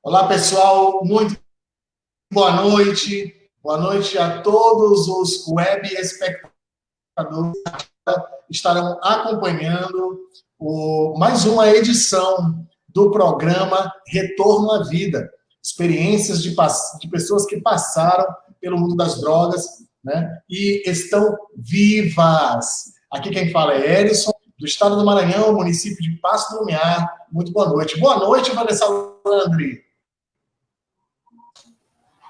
Olá, pessoal, muito boa noite. Boa noite a todos os web espectadores que estarão acompanhando mais uma edição do programa Retorno à Vida. Experiências de pessoas que passaram pelo mundo das drogas, né, e estão vivas. Aqui quem fala é Erison, do estado do Maranhão, município de Passo do Lumiar. Muito boa noite. Boa noite, Vanessa Landry.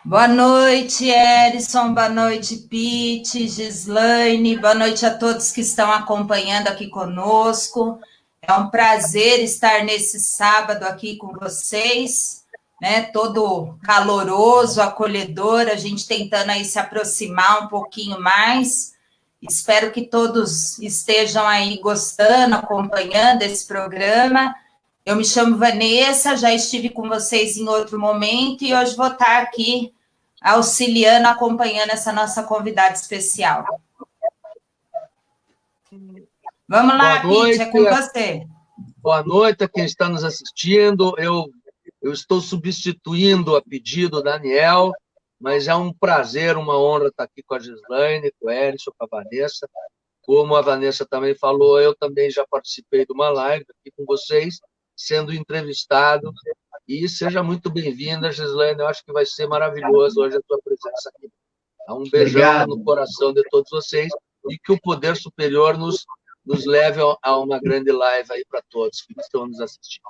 Boa noite, Erison, boa noite, Pete, Gislaine, boa noite a todos que estão acompanhando aqui conosco. É um prazer estar nesse sábado aqui com vocês, né? Todo caloroso, acolhedor, a gente tentando aí se aproximar um pouquinho mais. Espero que todos estejam aí gostando, acompanhando esse programa. Eu me chamo Vanessa, já estive com vocês em outro momento e hoje vou estar aqui auxiliando, acompanhando essa nossa convidada especial. Vamos lá, Pete, é com você. Boa noite a quem está nos assistindo. Eu estou substituindo a pedido da Daniel, mas é um prazer, uma honra estar aqui com a Gislaine, com o Erison, com a Vanessa. Como a Vanessa também falou, eu também já participei de uma live aqui com vocês, sendo entrevistado. E seja muito bem-vinda, Gislaine. Eu acho que vai ser maravilhoso hoje a tua presença aqui. Um beijão no coração de todos vocês e que o poder superior nos leve a uma grande live aí para todos que estão nos assistindo.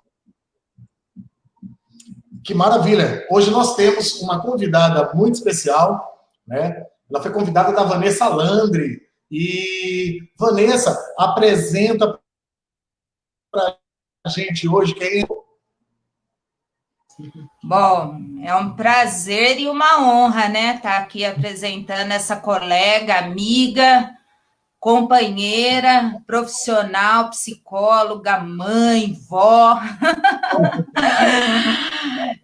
Que maravilha! Hoje nós temos uma convidada muito especial, né? Ela foi convidada da Vanessa Landry. E, Vanessa, apresenta para a gente hoje quem é. Bom, é um prazer e uma honra, né, estar aqui apresentando essa colega, amiga, companheira, profissional, psicóloga, mãe, vó.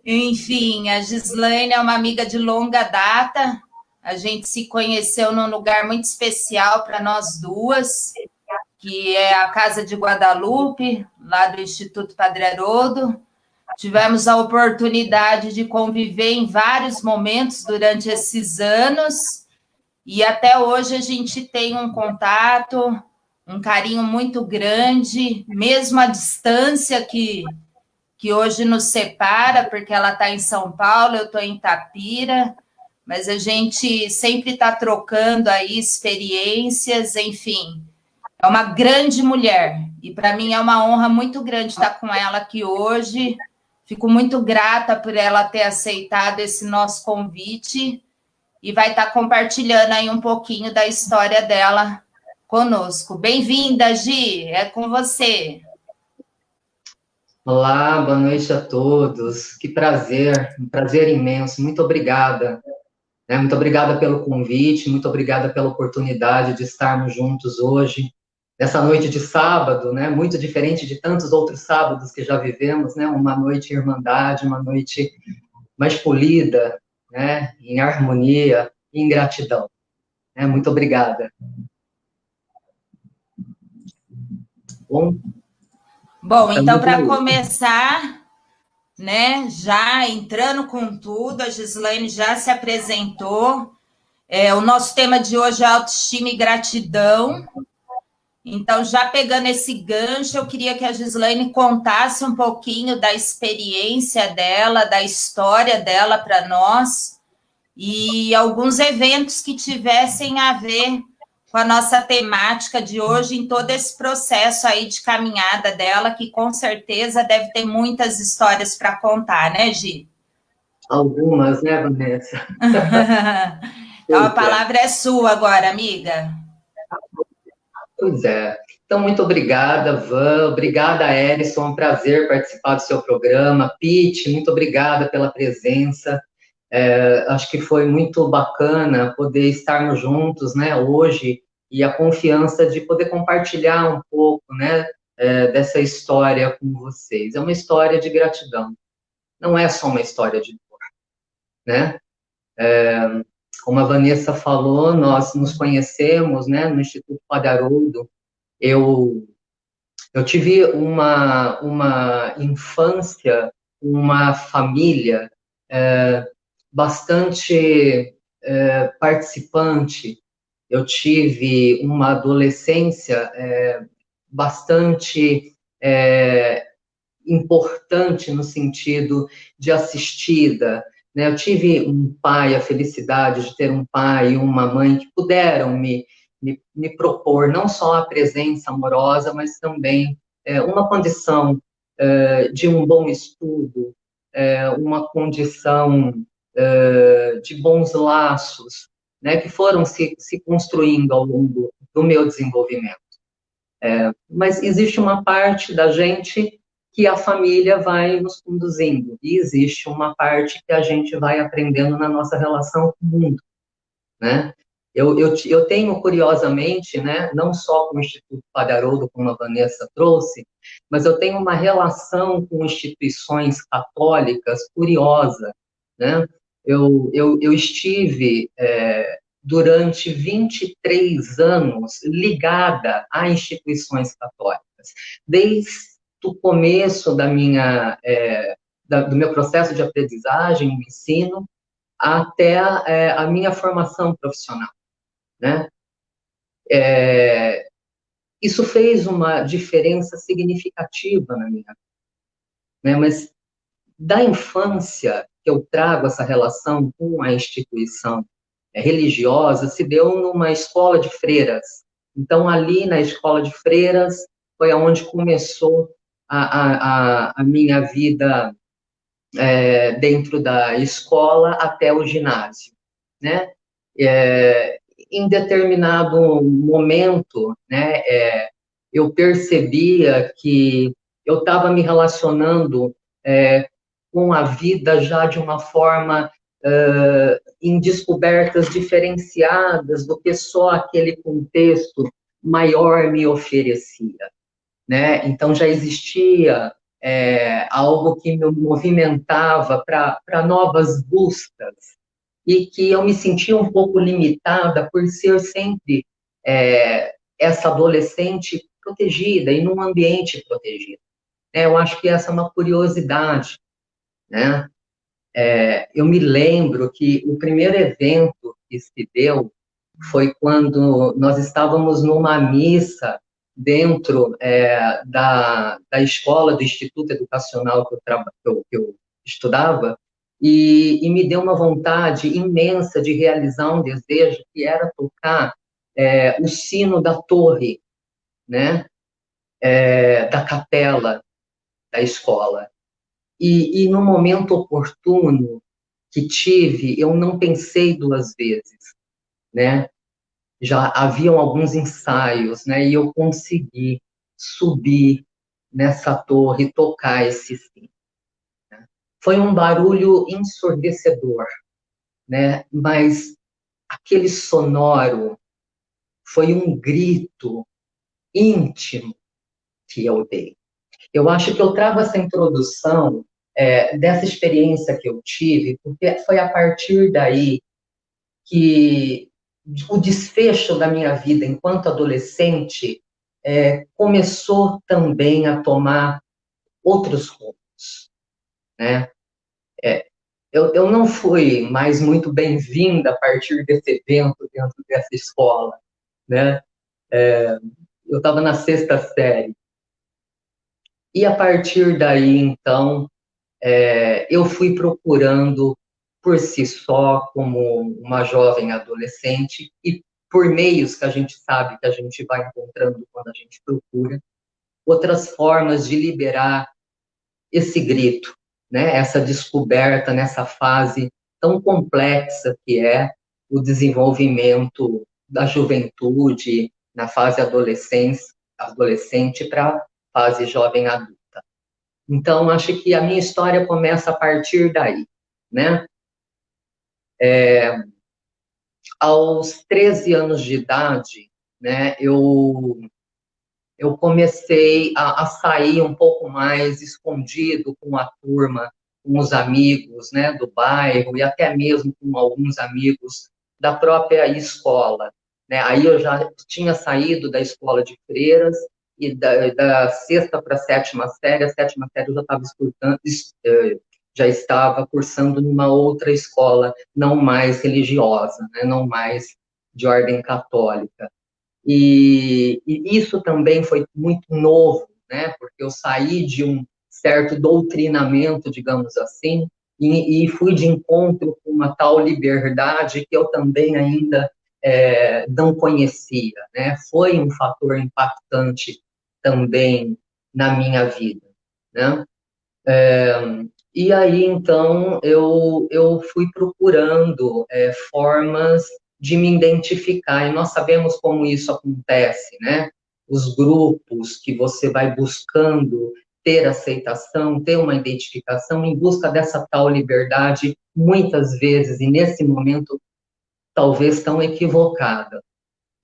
Enfim, a Gislaine é uma amiga de longa data. A gente se conheceu num lugar muito especial para nós duas, que é a Casa de Guadalupe, lá do Instituto Padre Haroldo. Tivemos a oportunidade de conviver em vários momentos durante esses anos e até hoje a gente tem um contato, um carinho muito grande, mesmo à distância que hoje nos separa, porque ela está em São Paulo, eu estou em Itapira, mas a gente sempre está trocando aí experiências, enfim. É uma grande mulher e para mim é uma honra muito grande estar com ela aqui hoje. Fico muito grata por ela ter aceitado esse nosso convite e vai estar compartilhando aí um pouquinho da história dela conosco. Bem-vinda, Gi, é com você. Olá, boa noite a todos. Que prazer, um prazer imenso. Muito obrigada. Muito obrigada pelo convite, muito obrigada pela oportunidade de estarmos juntos hoje. Nessa noite de sábado, né, muito diferente de tantos outros sábados que já vivemos, né, uma noite em irmandade, uma noite mais polida, né, em harmonia, em gratidão. Muito obrigada. Bom, então, para começar, né, já entrando com tudo, a Gislaine já se apresentou. O nosso tema de hoje é autoestima e gratidão. Então, já pegando esse gancho, eu queria que a Gislaine contasse um pouquinho da experiência dela, da história dela para nós e alguns eventos que tivessem a ver com a nossa temática de hoje em todo esse processo aí de caminhada dela, que com certeza deve ter muitas histórias para contar, né, Gi? Algumas, né, Vanessa? Então, a palavra é sua agora, amiga. Pois é. Então, muito obrigada, Van. Obrigada, Erison. É um prazer participar do seu programa. Pete, muito obrigada pela presença. Acho que foi muito bacana poder estarmos juntos, né, hoje, e a confiança de poder compartilhar um pouco, né, dessa história com vocês. É uma história de gratidão. Não é só uma história de dor, né? Como a Vanessa falou, nós nos conhecemos, né, no Instituto Padre Haroldo. Eu tive uma infância uma família bastante participante. Eu tive uma adolescência bastante importante no sentido de assistida, né? Eu tive um pai, a felicidade de ter um pai e uma mãe que puderam me propor não só a presença amorosa, mas também uma condição de um bom estudo, uma condição de bons laços, né, que foram se construindo ao longo do meu desenvolvimento. Mas existe uma parte da gente que a família vai nos conduzindo, e existe uma parte que a gente vai aprendendo na nossa relação com o mundo, né? Eu tenho, curiosamente, né, não só com o Instituto Padre Haroldo, como a Vanessa trouxe, mas eu tenho uma relação com instituições católicas curiosa, né? Eu estive, durante 23 anos, ligada a instituições católicas, desde o começo da do meu processo de aprendizagem, do ensino, até a minha formação profissional, né? Isso fez uma diferença significativa na minha vida, né? Mas da infância que eu trago essa relação com a instituição religiosa se deu numa escola de freiras. Então, ali na escola de freiras foi onde começou a minha vida dentro da escola até o ginásio, né? Em determinado momento, né, eu percebia que eu estava me relacionando com a vida já de uma forma em descobertas diferenciadas do que só aquele contexto maior me oferecia, né? Então já existia algo que me movimentava para novas buscas, e que eu me sentia um pouco limitada por ser sempre essa adolescente protegida e num ambiente protegido. Eu acho que essa é uma curiosidade, né? Eu me lembro que o primeiro evento que se deu foi quando nós estávamos numa missa dentro da escola do Instituto Educacional que eu estudava, e me deu uma vontade imensa de realizar um desejo, que era tocar o sino da torre, né, da capela da escola. E no momento oportuno que tive, eu não pensei duas vezes, né? Já haviam alguns ensaios, né? E eu consegui subir nessa torre e tocar esse sino. Né? Foi um barulho ensurdecedor, né? Mas aquele sonoro foi um grito íntimo que eu dei. Eu acho que eu trago essa introdução dessa experiência que eu tive, porque foi a partir daí que o desfecho da minha vida enquanto adolescente começou também a tomar outros rumos, né? Eu não fui mais muito bem-vinda a partir desse evento dentro dessa escola, né? Eu estava na 6ª série. E a partir daí, então, eu fui procurando por si só, como uma jovem adolescente, e por meios que a gente sabe que a gente vai encontrando quando a gente procura, outras formas de liberar esse grito, né? Essa descoberta nessa fase tão complexa que é o desenvolvimento da juventude, na fase adolescente para a fase jovem adulta. Então, acho que a minha história começa a partir daí, né? Aos 13 anos de idade, né, eu comecei a sair um pouco mais escondido com a turma, com os amigos, né, do bairro, e até mesmo com alguns amigos da própria escola, né? Aí eu já tinha saído da escola de freiras e da sexta para a sétima série eu já estava cursando numa outra escola, não mais religiosa, né, não mais de ordem católica. E isso também foi muito novo, né, porque eu saí de um certo doutrinamento, digamos assim, e fui de encontro com uma tal liberdade que eu também ainda não conhecia, né? Foi um fator impactante também na minha vida, né? E aí, então, eu fui procurando formas de me identificar, e nós sabemos como isso acontece, né? Os grupos que você vai buscando ter aceitação, ter uma identificação em busca dessa tal liberdade, muitas vezes, e nesse momento, talvez tão equivocada,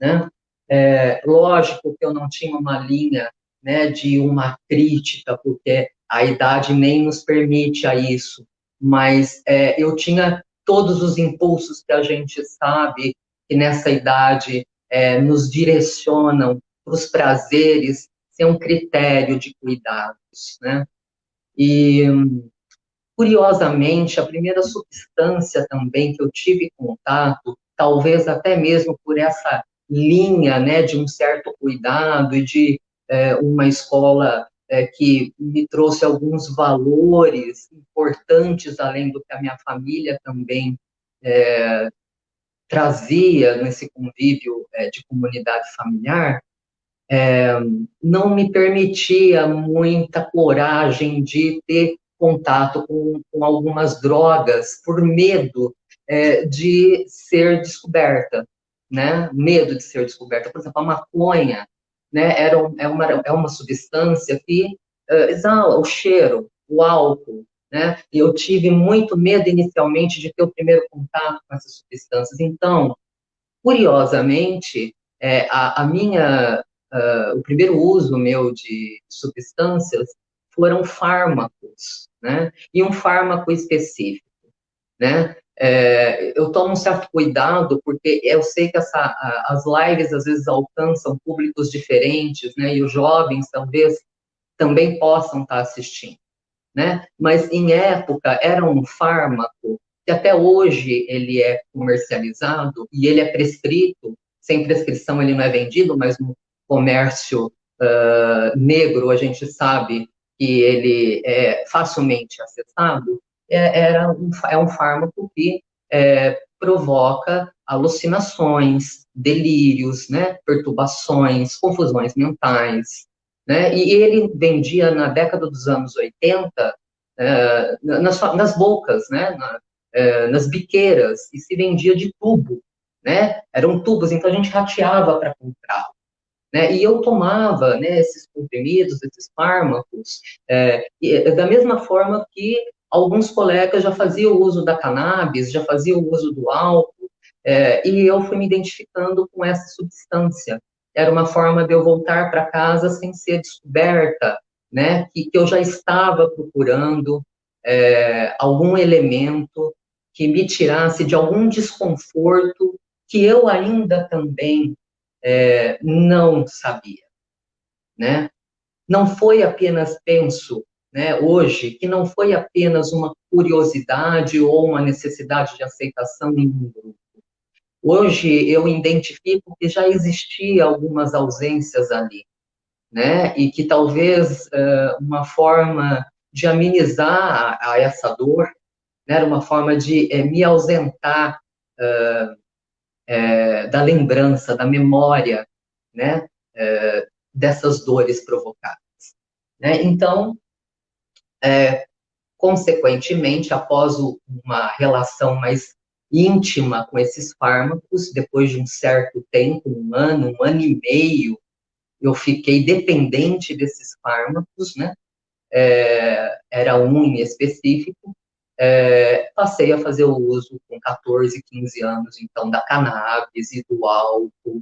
né? Lógico que eu não tinha uma linha, né, de uma crítica, porque a idade nem nos permite a isso, mas eu tinha todos os impulsos que a gente sabe que nessa idade nos direcionam para os prazeres, sem um critério de cuidados, né? E, curiosamente, a primeira substância também que eu tive contato, talvez até mesmo por essa linha, né, de um certo cuidado e de uma escola que me trouxe alguns valores importantes, além do que a minha família também trazia nesse convívio de comunidade familiar, não me permitia muita coragem de ter contato com algumas drogas por medo de ser descoberta, né? Medo de ser descoberta. Por exemplo, a maconha, né? É uma substância que exala o cheiro, o álcool, né? E eu tive muito medo inicialmente de ter o primeiro contato com essas substâncias. Então, curiosamente, o primeiro uso meu de substâncias foram fármacos, né? E um fármaco específico, né? Eu tomo um certo cuidado, porque eu sei que as lives às vezes alcançam públicos diferentes, né? E os jovens talvez também possam estar assistindo, né? Mas em época era um fármaco que até hoje ele é comercializado e ele é prescrito, sem prescrição ele não é vendido, mas no comércio negro a gente sabe que ele é facilmente acessado, é um fármaco que provoca alucinações, delírios, né, perturbações, confusões mentais, né, e ele vendia na década dos anos 80 nas bocas, né, nas biqueiras, e se vendia de tubo, né, eram tubos, então a gente rateava para comprar, né, e eu tomava, né, esses comprimidos, esses fármacos, da mesma forma que alguns colegas já faziam uso da cannabis, já faziam uso do álcool, e eu fui me identificando com essa substância. Era uma forma de eu voltar para casa sem ser descoberta, né, que eu já estava procurando algum elemento que me tirasse de algum desconforto que eu ainda também não sabia, né? Não foi apenas, penso, né, hoje, que não foi apenas uma curiosidade ou uma necessidade de aceitação em um grupo. Hoje eu identifico que já existia algumas ausências ali, né, e que talvez uma forma de amenizar a essa dor, né, era uma forma de me ausentar da lembrança, da memória, né, dessas dores provocadas, né? Então, consequentemente, após uma relação mais íntima com esses fármacos, depois de um certo tempo, um ano e meio, eu fiquei dependente desses fármacos, né? Era um em específico, passei a fazer o uso com 14, 15 anos, então, da cannabis e do álcool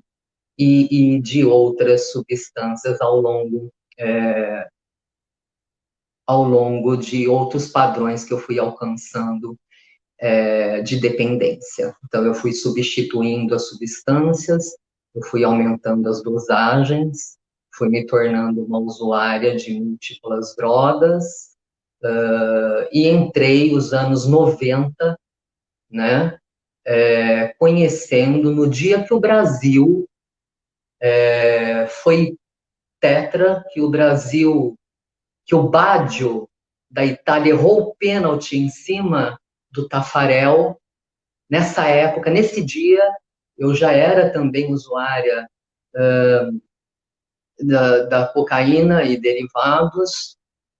e de outras substâncias ao longo de outros padrões que eu fui alcançando de dependência. Então, eu fui substituindo as substâncias, eu fui aumentando as dosagens, fui me tornando uma usuária de múltiplas drogas, e entrei os anos 90, né, conhecendo, no dia que o Brasil foi tetra, que o Baggio da Itália errou o pênalti em cima do Taffarel. Nessa época, nesse dia, eu já era também usuária da cocaína e derivados.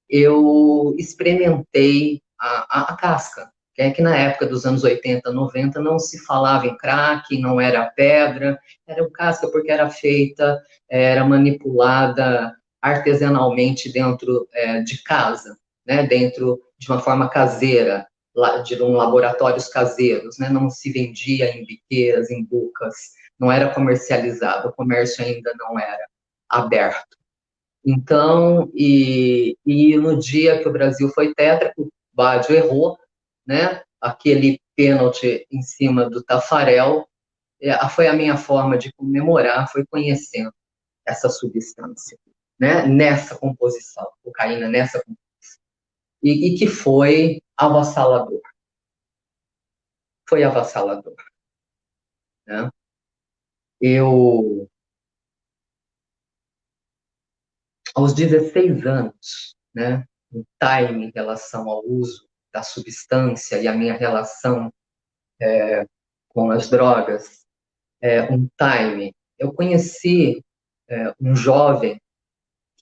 Eu experimentei a casca, que na época dos anos 80, 90, não se falava em crack, não era pedra, era o casca porque era feita, era manipulada artesanalmente dentro de casa, né, dentro de uma forma caseira, de laboratórios caseiros, né, não se vendia em biqueiras, em bocas, não era comercializado, o comércio ainda não era aberto. Então, e no dia que o Brasil foi tetra, o Baggio errou, né, aquele pênalti em cima do Taffarel, foi a minha forma de comemorar, foi conhecendo essa substância, né, nessa composição, cocaína nessa composição, e que foi avassalador. Foi avassalador, né? Aos 16 anos, né, um time em relação ao uso da substância e a minha relação com as drogas, um time. Eu conheci um jovem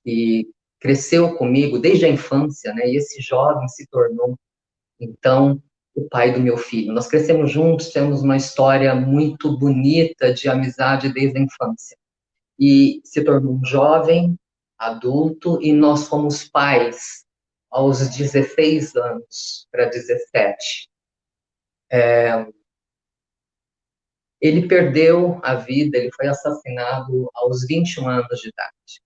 que cresceu comigo desde a infância, né, e esse jovem se tornou, então, o pai do meu filho. Nós crescemos juntos, temos uma história muito bonita de amizade desde a infância. E se tornou um jovem, adulto, e nós fomos pais aos 16 anos para 17. Ele perdeu a vida, ele foi assassinado aos 21 anos de idade.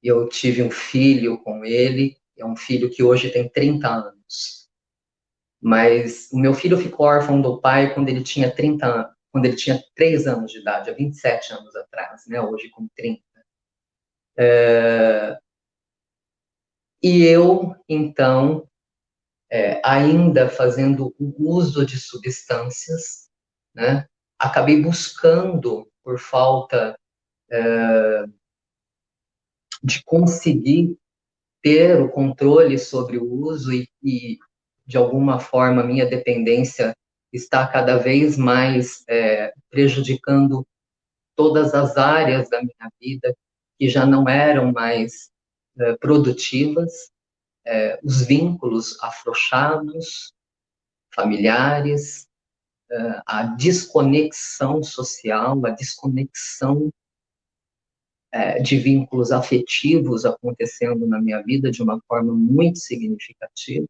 Eu tive um filho com ele, é um filho que hoje tem 30 anos. Mas o meu filho ficou órfão do pai quando ele tinha 30 anos, quando ele tinha 3 anos de idade, há 27 anos atrás, né? Hoje com 30. E eu, então, ainda fazendo o uso de substâncias, né? Acabei buscando, por falta de conseguir ter o controle sobre o uso e de alguma forma, minha dependência está cada vez mais prejudicando todas as áreas da minha vida que já não eram mais produtivas, os vínculos afrouxados, familiares, a desconexão social, a desconexão de vínculos afetivos acontecendo na minha vida de uma forma muito significativa.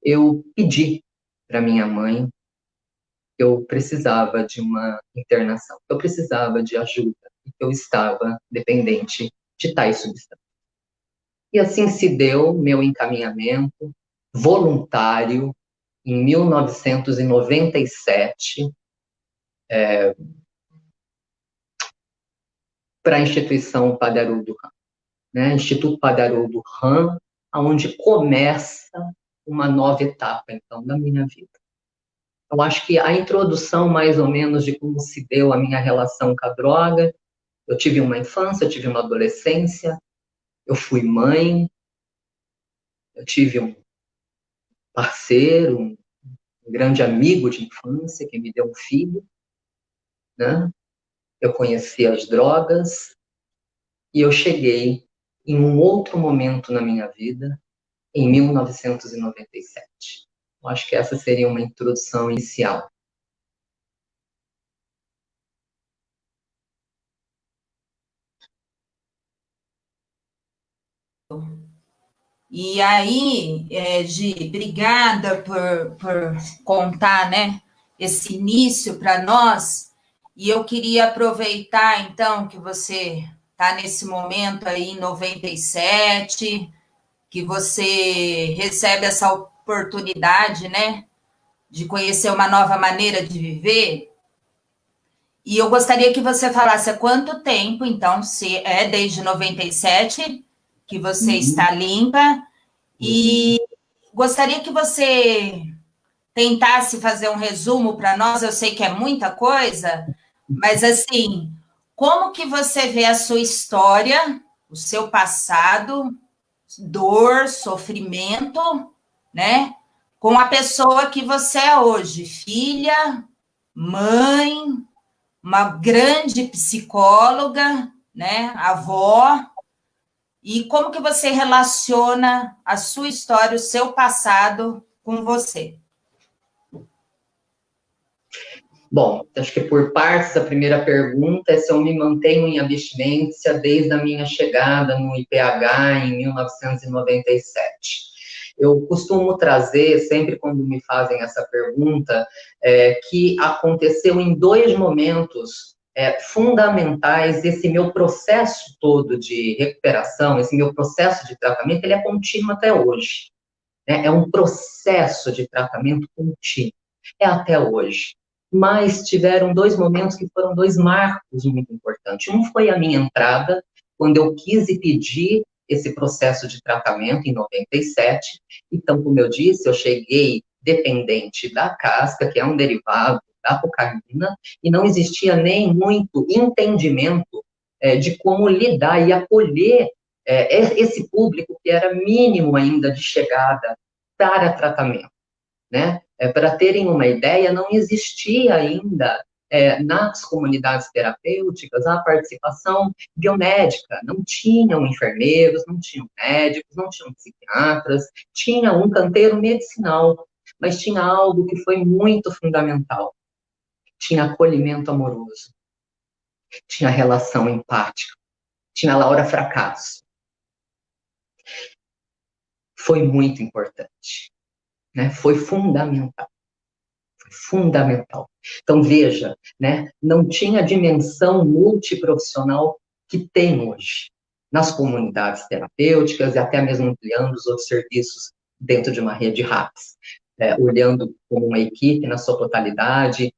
Eu pedi para minha mãe que eu precisava de uma internação, que eu precisava de ajuda, que eu estava dependente de tais substâncias. E assim se deu meu encaminhamento voluntário em 1997 para a instituição Padre Haroldo Rham, né? Instituto Padre Haroldo Rham, onde começa uma nova etapa, então, da minha vida. Eu acho que a introdução, mais ou menos, de como se deu a minha relação com a droga, eu tive uma infância, eu tive uma adolescência, eu fui mãe, eu tive um parceiro, um grande amigo de infância que me deu um filho, né? Eu conheci as drogas e eu cheguei em um outro momento na minha vida, em 1997. Eu acho que essa seria uma introdução inicial. E aí, Gi, obrigada por contar, né, esse início para nós. E eu queria aproveitar, então, que você está nesse momento aí em 97, que você recebe essa oportunidade, né, de conhecer uma nova maneira de viver. E eu gostaria que você falasse há quanto tempo, então, se é desde 97 que você está limpa, e gostaria que você tentasse fazer um resumo para nós, eu sei que é muita coisa, mas assim, como que você vê a sua história, o seu passado, dor, sofrimento, né? Com a pessoa que você é hoje, filha, mãe, uma grande psicóloga, né? Avó. E como que você relaciona a sua história, o seu passado com você? Bom, acho que por partes, a primeira pergunta é se eu me mantenho em abstinência desde a minha chegada no IPH em 1997. Eu costumo trazer, sempre quando me fazem essa pergunta, que aconteceu em dois momentos fundamentais. Esse meu processo todo de recuperação, esse meu processo de tratamento, ele é contínuo até hoje, né? É um processo de tratamento contínuo, é até hoje. Mas tiveram dois momentos que foram dois marcos muito importantes. Um foi a minha entrada, quando eu quis e pedi esse processo de tratamento em 97. Então, como eu disse, eu cheguei dependente da casca, que é um derivado da cocaína, e não existia nem muito entendimento de como lidar e acolher esse público que era mínimo ainda de chegada para tratamento, né? Para terem uma ideia, não existia ainda nas comunidades terapêuticas a participação biomédica. Não tinham enfermeiros, não tinham médicos, não tinham psiquiatras, tinha um canteiro medicinal, mas tinha algo que foi muito fundamental. Tinha acolhimento amoroso, tinha relação empática, tinha Laura Fracasso. Foi muito importante, né? Foi fundamental. Fundamental. Então, veja, né, não tinha a dimensão multiprofissional que tem hoje nas comunidades terapêuticas e até mesmo ampliando os outros serviços dentro de uma rede RAPS, olhando como uma equipe na sua totalidade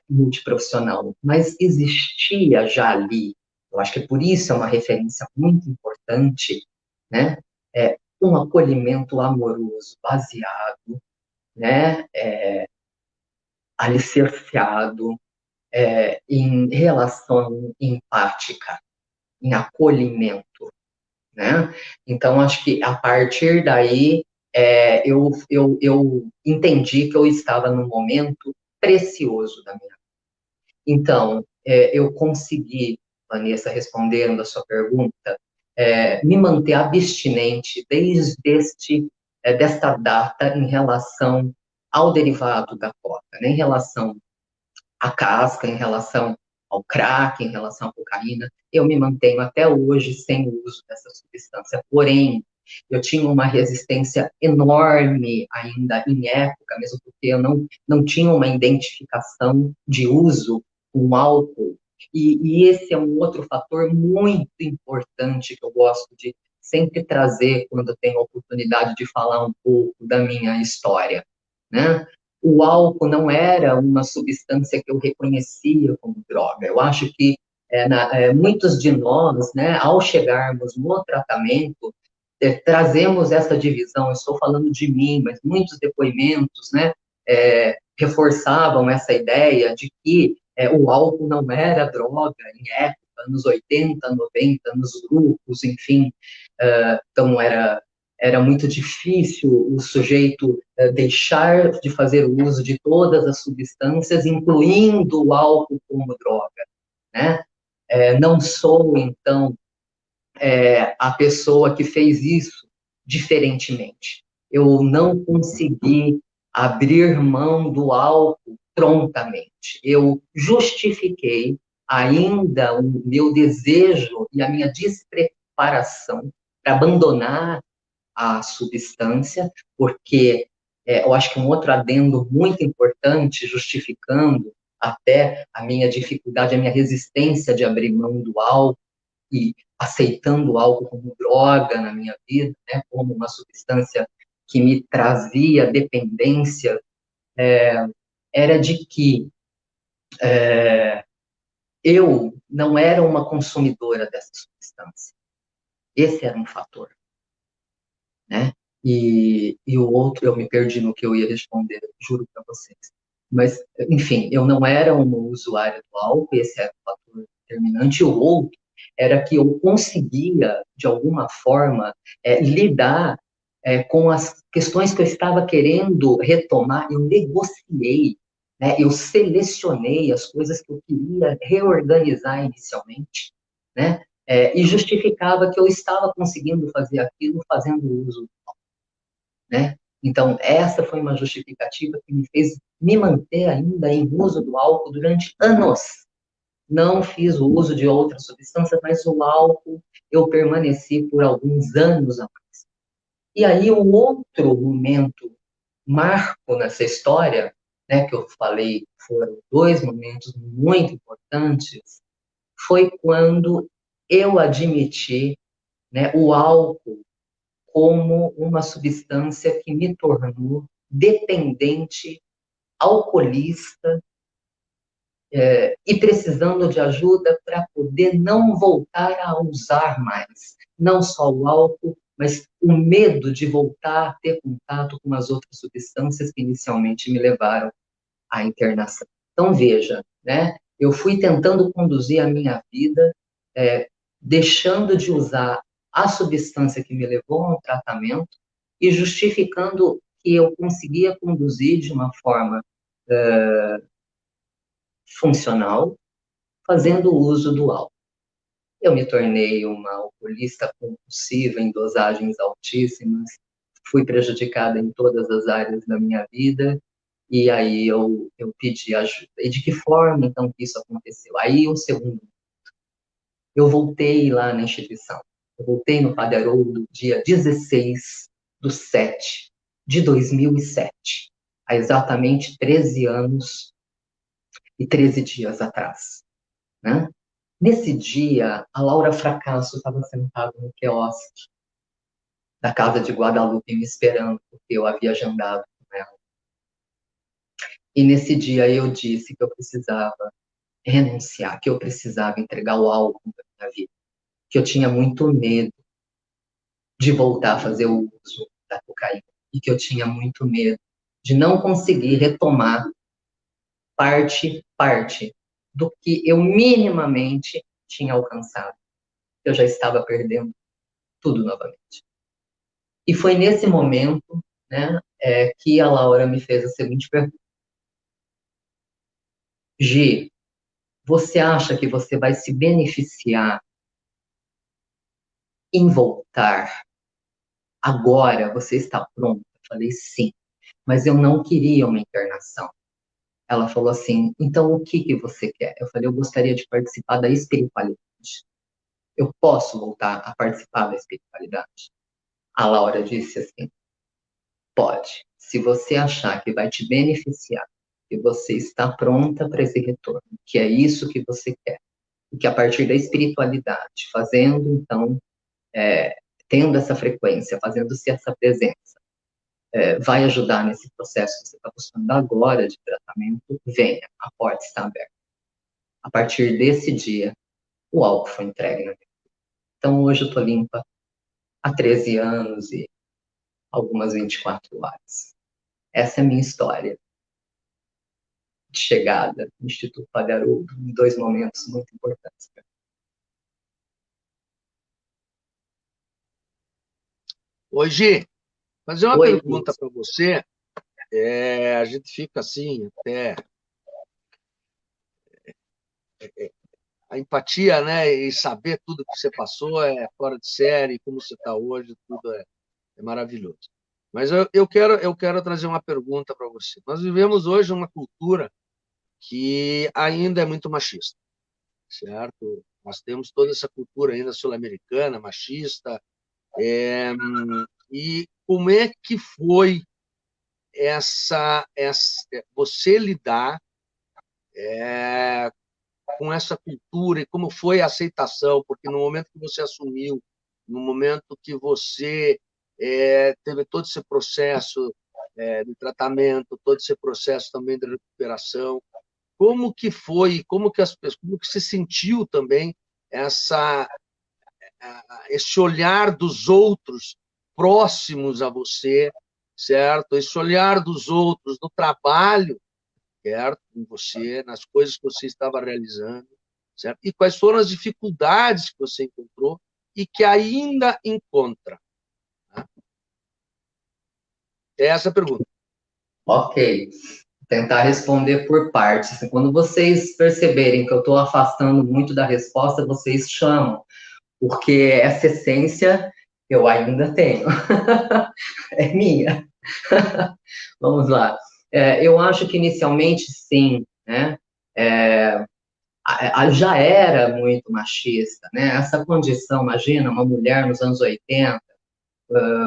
multiprofissional. Mas existia já ali, eu acho que por isso é uma referência muito importante, né, um acolhimento amoroso baseado, né, alicerciado em relação empática, em acolhimento, né? Então, acho que a partir daí, eu entendi que eu estava num momento precioso da minha vida. Então, eu consegui, Vanessa, respondendo a sua pergunta, me manter abstinente desta data em relação ao derivado da coca, né? Em relação à casca, em relação ao crack, em relação à cocaína, eu me mantenho até hoje sem o uso dessa substância. Porém, eu tinha uma resistência enorme ainda em época, mesmo porque eu não tinha uma identificação de uso com álcool. E esse é um outro fator muito importante que eu gosto de sempre trazer quando eu tenho a oportunidade de falar um pouco da minha história, né? O álcool não era uma substância que eu reconhecia como droga. Eu acho que muitos de nós, né, ao chegarmos no tratamento, trazemos essa divisão. Eu estou falando de mim, mas muitos depoimentos, né, reforçavam essa ideia de que o álcool não era droga em época, anos 80, 90, nos grupos, enfim. Então, era muito difícil o sujeito deixar de fazer o uso de todas as substâncias, incluindo o álcool como droga, né? Não sou, então, a pessoa que fez isso diferentemente. Eu não consegui abrir mão do álcool prontamente. Eu justifiquei ainda o meu desejo e a minha despreparação para abandonar a substância, porque eu acho que um outro adendo muito importante, justificando até a minha dificuldade, a minha resistência de abrir mão do álcool e aceitando o álcool como droga na minha vida, né, como uma substância que me trazia dependência, era de que eu não era uma consumidora dessa substância. Esse era um fator, né? E o outro, eu me perdi no que eu ia responder, juro para vocês. Mas, enfim, eu não era uma usuária do álcool, esse era o fator determinante. O outro era que eu conseguia, de alguma forma, lidar com as questões que eu estava querendo retomar. Eu negociei, né? Eu selecionei as coisas que eu queria reorganizar inicialmente, né? E justificava que eu estava conseguindo fazer aquilo fazendo uso, né? Então, essa foi uma justificativa que me fez me manter ainda em uso do álcool durante anos. Não fiz o uso de outras substâncias, mas o álcool eu permaneci por alguns anos a mais. E aí, um outro momento marco nessa história, né, que eu falei, foram dois momentos muito importantes, foi quando eu admiti, né, o álcool como uma substância que me tornou dependente, alcoolista, e precisando de ajuda para poder não voltar a usar mais. Não só o álcool, mas o medo de voltar a ter contato com as outras substâncias que inicialmente me levaram à internação. Então, veja, né? Eu fui tentando conduzir a minha vida, deixando de usar a substância que me levou ao tratamento e justificando que eu conseguia conduzir de uma forma funcional, fazendo uso do álcool. Eu me tornei uma alcoolista compulsiva em dosagens altíssimas, fui prejudicada em todas as áreas da minha vida, e aí eu pedi ajuda. E de que forma, então, que isso aconteceu? Aí, um segundo, eu voltei lá na instituição. Eu voltei no Padre Haroldo dia 16/7/2007, há exatamente 13 anos e 13 dias atrás, né? Nesse dia, a Laura Fracasso estava sentada no quiosque da casa de Guadalupe me esperando, porque eu havia agendado com ela. E nesse dia eu disse que eu precisava renunciar, que eu precisava entregar o álcool da minha vida, que eu tinha muito medo de voltar a fazer o uso da cocaína e que eu tinha muito medo de não conseguir retomar parte do que eu minimamente tinha alcançado. Eu já estava perdendo tudo novamente. E foi nesse momento, né, que a Laura me fez a seguinte pergunta: Gi, você acha que você vai se beneficiar em voltar agora? Você está pronta? Eu falei, sim, mas eu não queria uma internação. Ela falou assim, então o que você quer? Eu falei, eu gostaria de participar da espiritualidade. Eu posso voltar a participar da espiritualidade? A Laura disse assim, pode, se você achar que vai te beneficiar, que você está pronta para esse retorno, que é isso que você quer, e que a partir da espiritualidade, fazendo, então, tendo essa frequência, fazendo-se essa presença, vai ajudar nesse processo que você está buscando agora de tratamento, venha, a porta está aberta. A partir desse dia, o álcool foi entregue na minha vida. Então, hoje eu estou limpa há 13 anos e algumas 24 horas. Essa é a minha história de chegada no Instituto Padre Haroldo, em dois momentos muito importantes. Hoje, fazer uma Oi, pergunta para você. A gente fica assim, até a empatia, né? E saber tudo que você passou é fora de série, como você está hoje, tudo é maravilhoso. Mas eu quero trazer uma pergunta para você. Nós vivemos hoje uma cultura que ainda é muito machista, certo? Nós temos toda essa cultura ainda sul-americana, machista. E como é que foi você lidar com essa cultura e como foi a aceitação? Porque no momento que você assumiu, no momento que você teve todo esse processo de tratamento, todo esse processo também de recuperação, como que foi, como que se sentiu também esse olhar dos outros próximos a você, certo? Esse olhar dos outros no trabalho, certo? Com você, nas coisas que você estava realizando, certo? E quais foram as dificuldades que você encontrou e que ainda encontra? Tá? É essa a pergunta. Ok. Tentar responder por partes. Quando vocês perceberem que eu estou afastando muito da resposta, vocês chamam, porque essa essência eu ainda tenho. É minha. Vamos lá. Eu acho que inicialmente sim, né? Já era muito machista, né? Essa condição, imagina, uma mulher nos anos 80,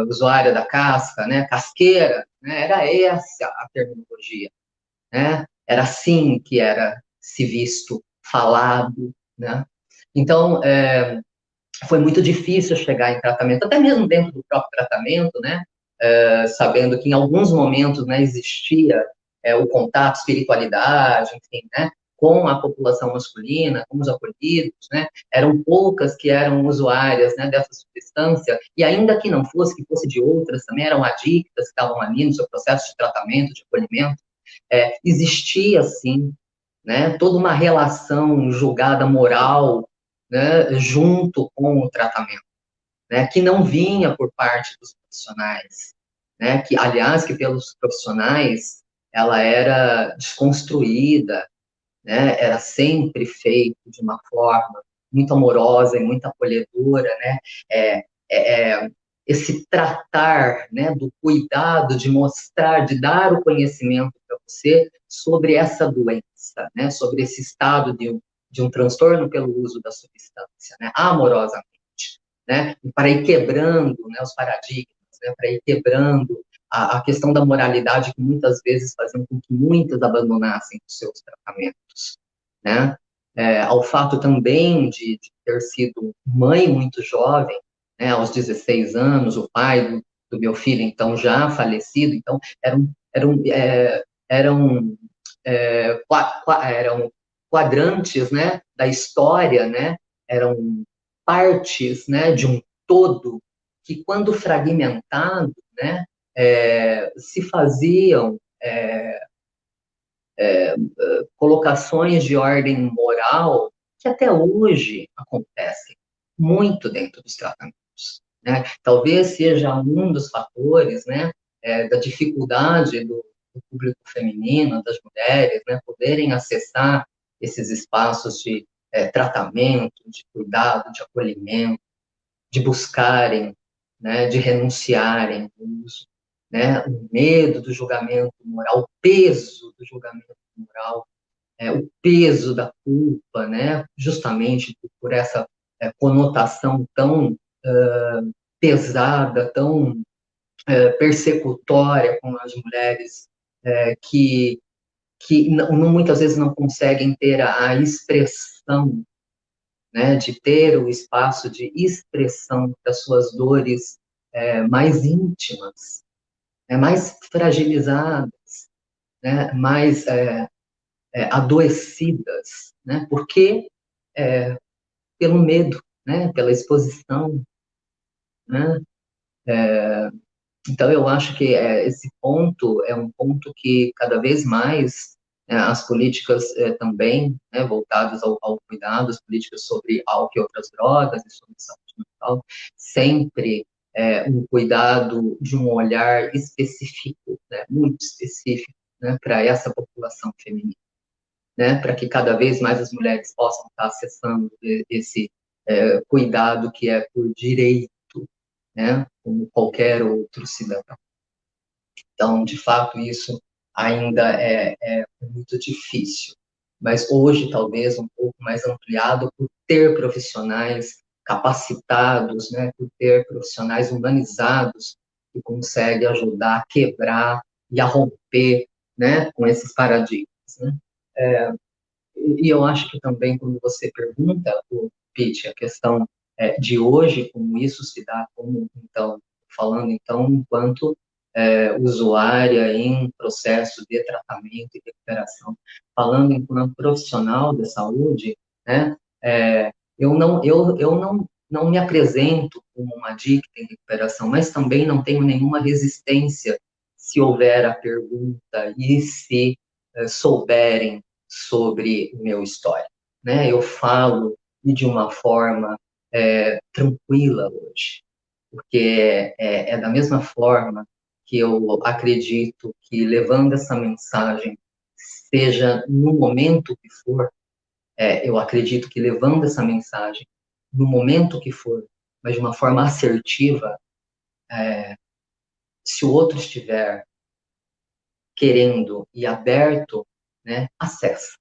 usuária da casca, né? Casqueira, né? Era essa a terminologia, né? Era assim que era se visto, falado, né? Então, foi muito difícil chegar em tratamento, até mesmo dentro do próprio tratamento, né? Sabendo que em alguns momentos, né, existia o contato, espiritualidade, enfim, né? Com a população masculina, com os acolhidos, né? Eram poucas que eram usuárias, né, dessa substância, e ainda que não fosse, que fosse de outras, também eram adictas, que estavam ali no seu processo de tratamento, de acolhimento. Existia, sim, né, toda uma relação julgada moral, né, junto com o tratamento, né, que não vinha por parte dos profissionais, né, que, aliás, que pelos profissionais ela era desconstruída, né, era sempre feito de uma forma muito amorosa e muito acolhedora, né, é, é, é, esse tratar, né, do cuidado, de mostrar, de dar o conhecimento para você sobre essa doença, né, sobre esse estado de um transtorno pelo uso da substância, né, amorosamente, né, para ir quebrando, né, os paradigmas, né, para ir quebrando a questão da moralidade que muitas vezes faziam com que muitas abandonassem os seus tratamentos, né, ao fato também de ter sido mãe muito jovem, né, aos 16 anos, o pai do meu filho, então, já falecido, então, eram, eram quadrantes, né, da história, né, eram partes, né, de um todo que, quando fragmentado, né, se faziam colocações de ordem moral que até hoje acontecem muito dentro dos tratamentos, né? Talvez seja um dos fatores, né, da dificuldade do público feminino, das mulheres, né, poderem acessar esses espaços de tratamento, de cuidado, de acolhimento, de buscarem, né, de renunciarem ao uso, né, o medo do julgamento moral, o peso do julgamento moral, o peso da culpa, né, justamente por essa conotação tão pesada, tão persecutória com as mulheres, que muitas vezes não conseguem ter a expressão, né, de ter o espaço de expressão das suas dores mais íntimas, mais fragilizadas, né, mais adoecidas, né, porque pelo medo, né, pela exposição, né, então eu acho que esse ponto é um ponto que cada vez mais as políticas também, né, voltadas ao cuidado, as políticas sobre álcool e outras drogas e sobre saúde mental, sempre um cuidado de um olhar específico, né, muito específico, né, para essa população feminina, né, para que cada vez mais as mulheres possam estar acessando esse cuidado que é por direito, né, como qualquer outro cidadão. Então, de fato, isso ainda é muito difícil. Mas hoje, talvez, um pouco mais ampliado por ter profissionais capacitados, né, por ter profissionais humanizados que conseguem ajudar a quebrar e a romper, né, com esses paradigmas, né? E eu acho que também, quando você pergunta, Pete, a questão de hoje, como isso se dá, como, então, falando, então, enquanto usuária em processo de tratamento e recuperação. Falando enquanto profissional da saúde, né, eu não me apresento como uma adicta em recuperação, mas também não tenho nenhuma resistência se houver a pergunta e se souberem sobre o meu histórico, né? Eu falo e de uma forma tranquila hoje, porque é da mesma forma que eu acredito que levando essa mensagem, seja no momento que for, eu acredito que levando essa mensagem, no momento que for, mas de uma forma assertiva, se o outro estiver querendo e aberto, né, acessa.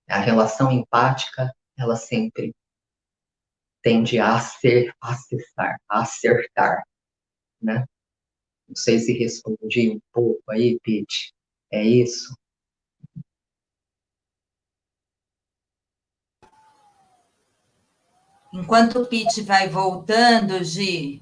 A relação empática, ela sempre tende a acessar, a acertar, né? Não sei se respondi um pouco aí, Pete. É isso? Enquanto o Pete vai voltando, Gi,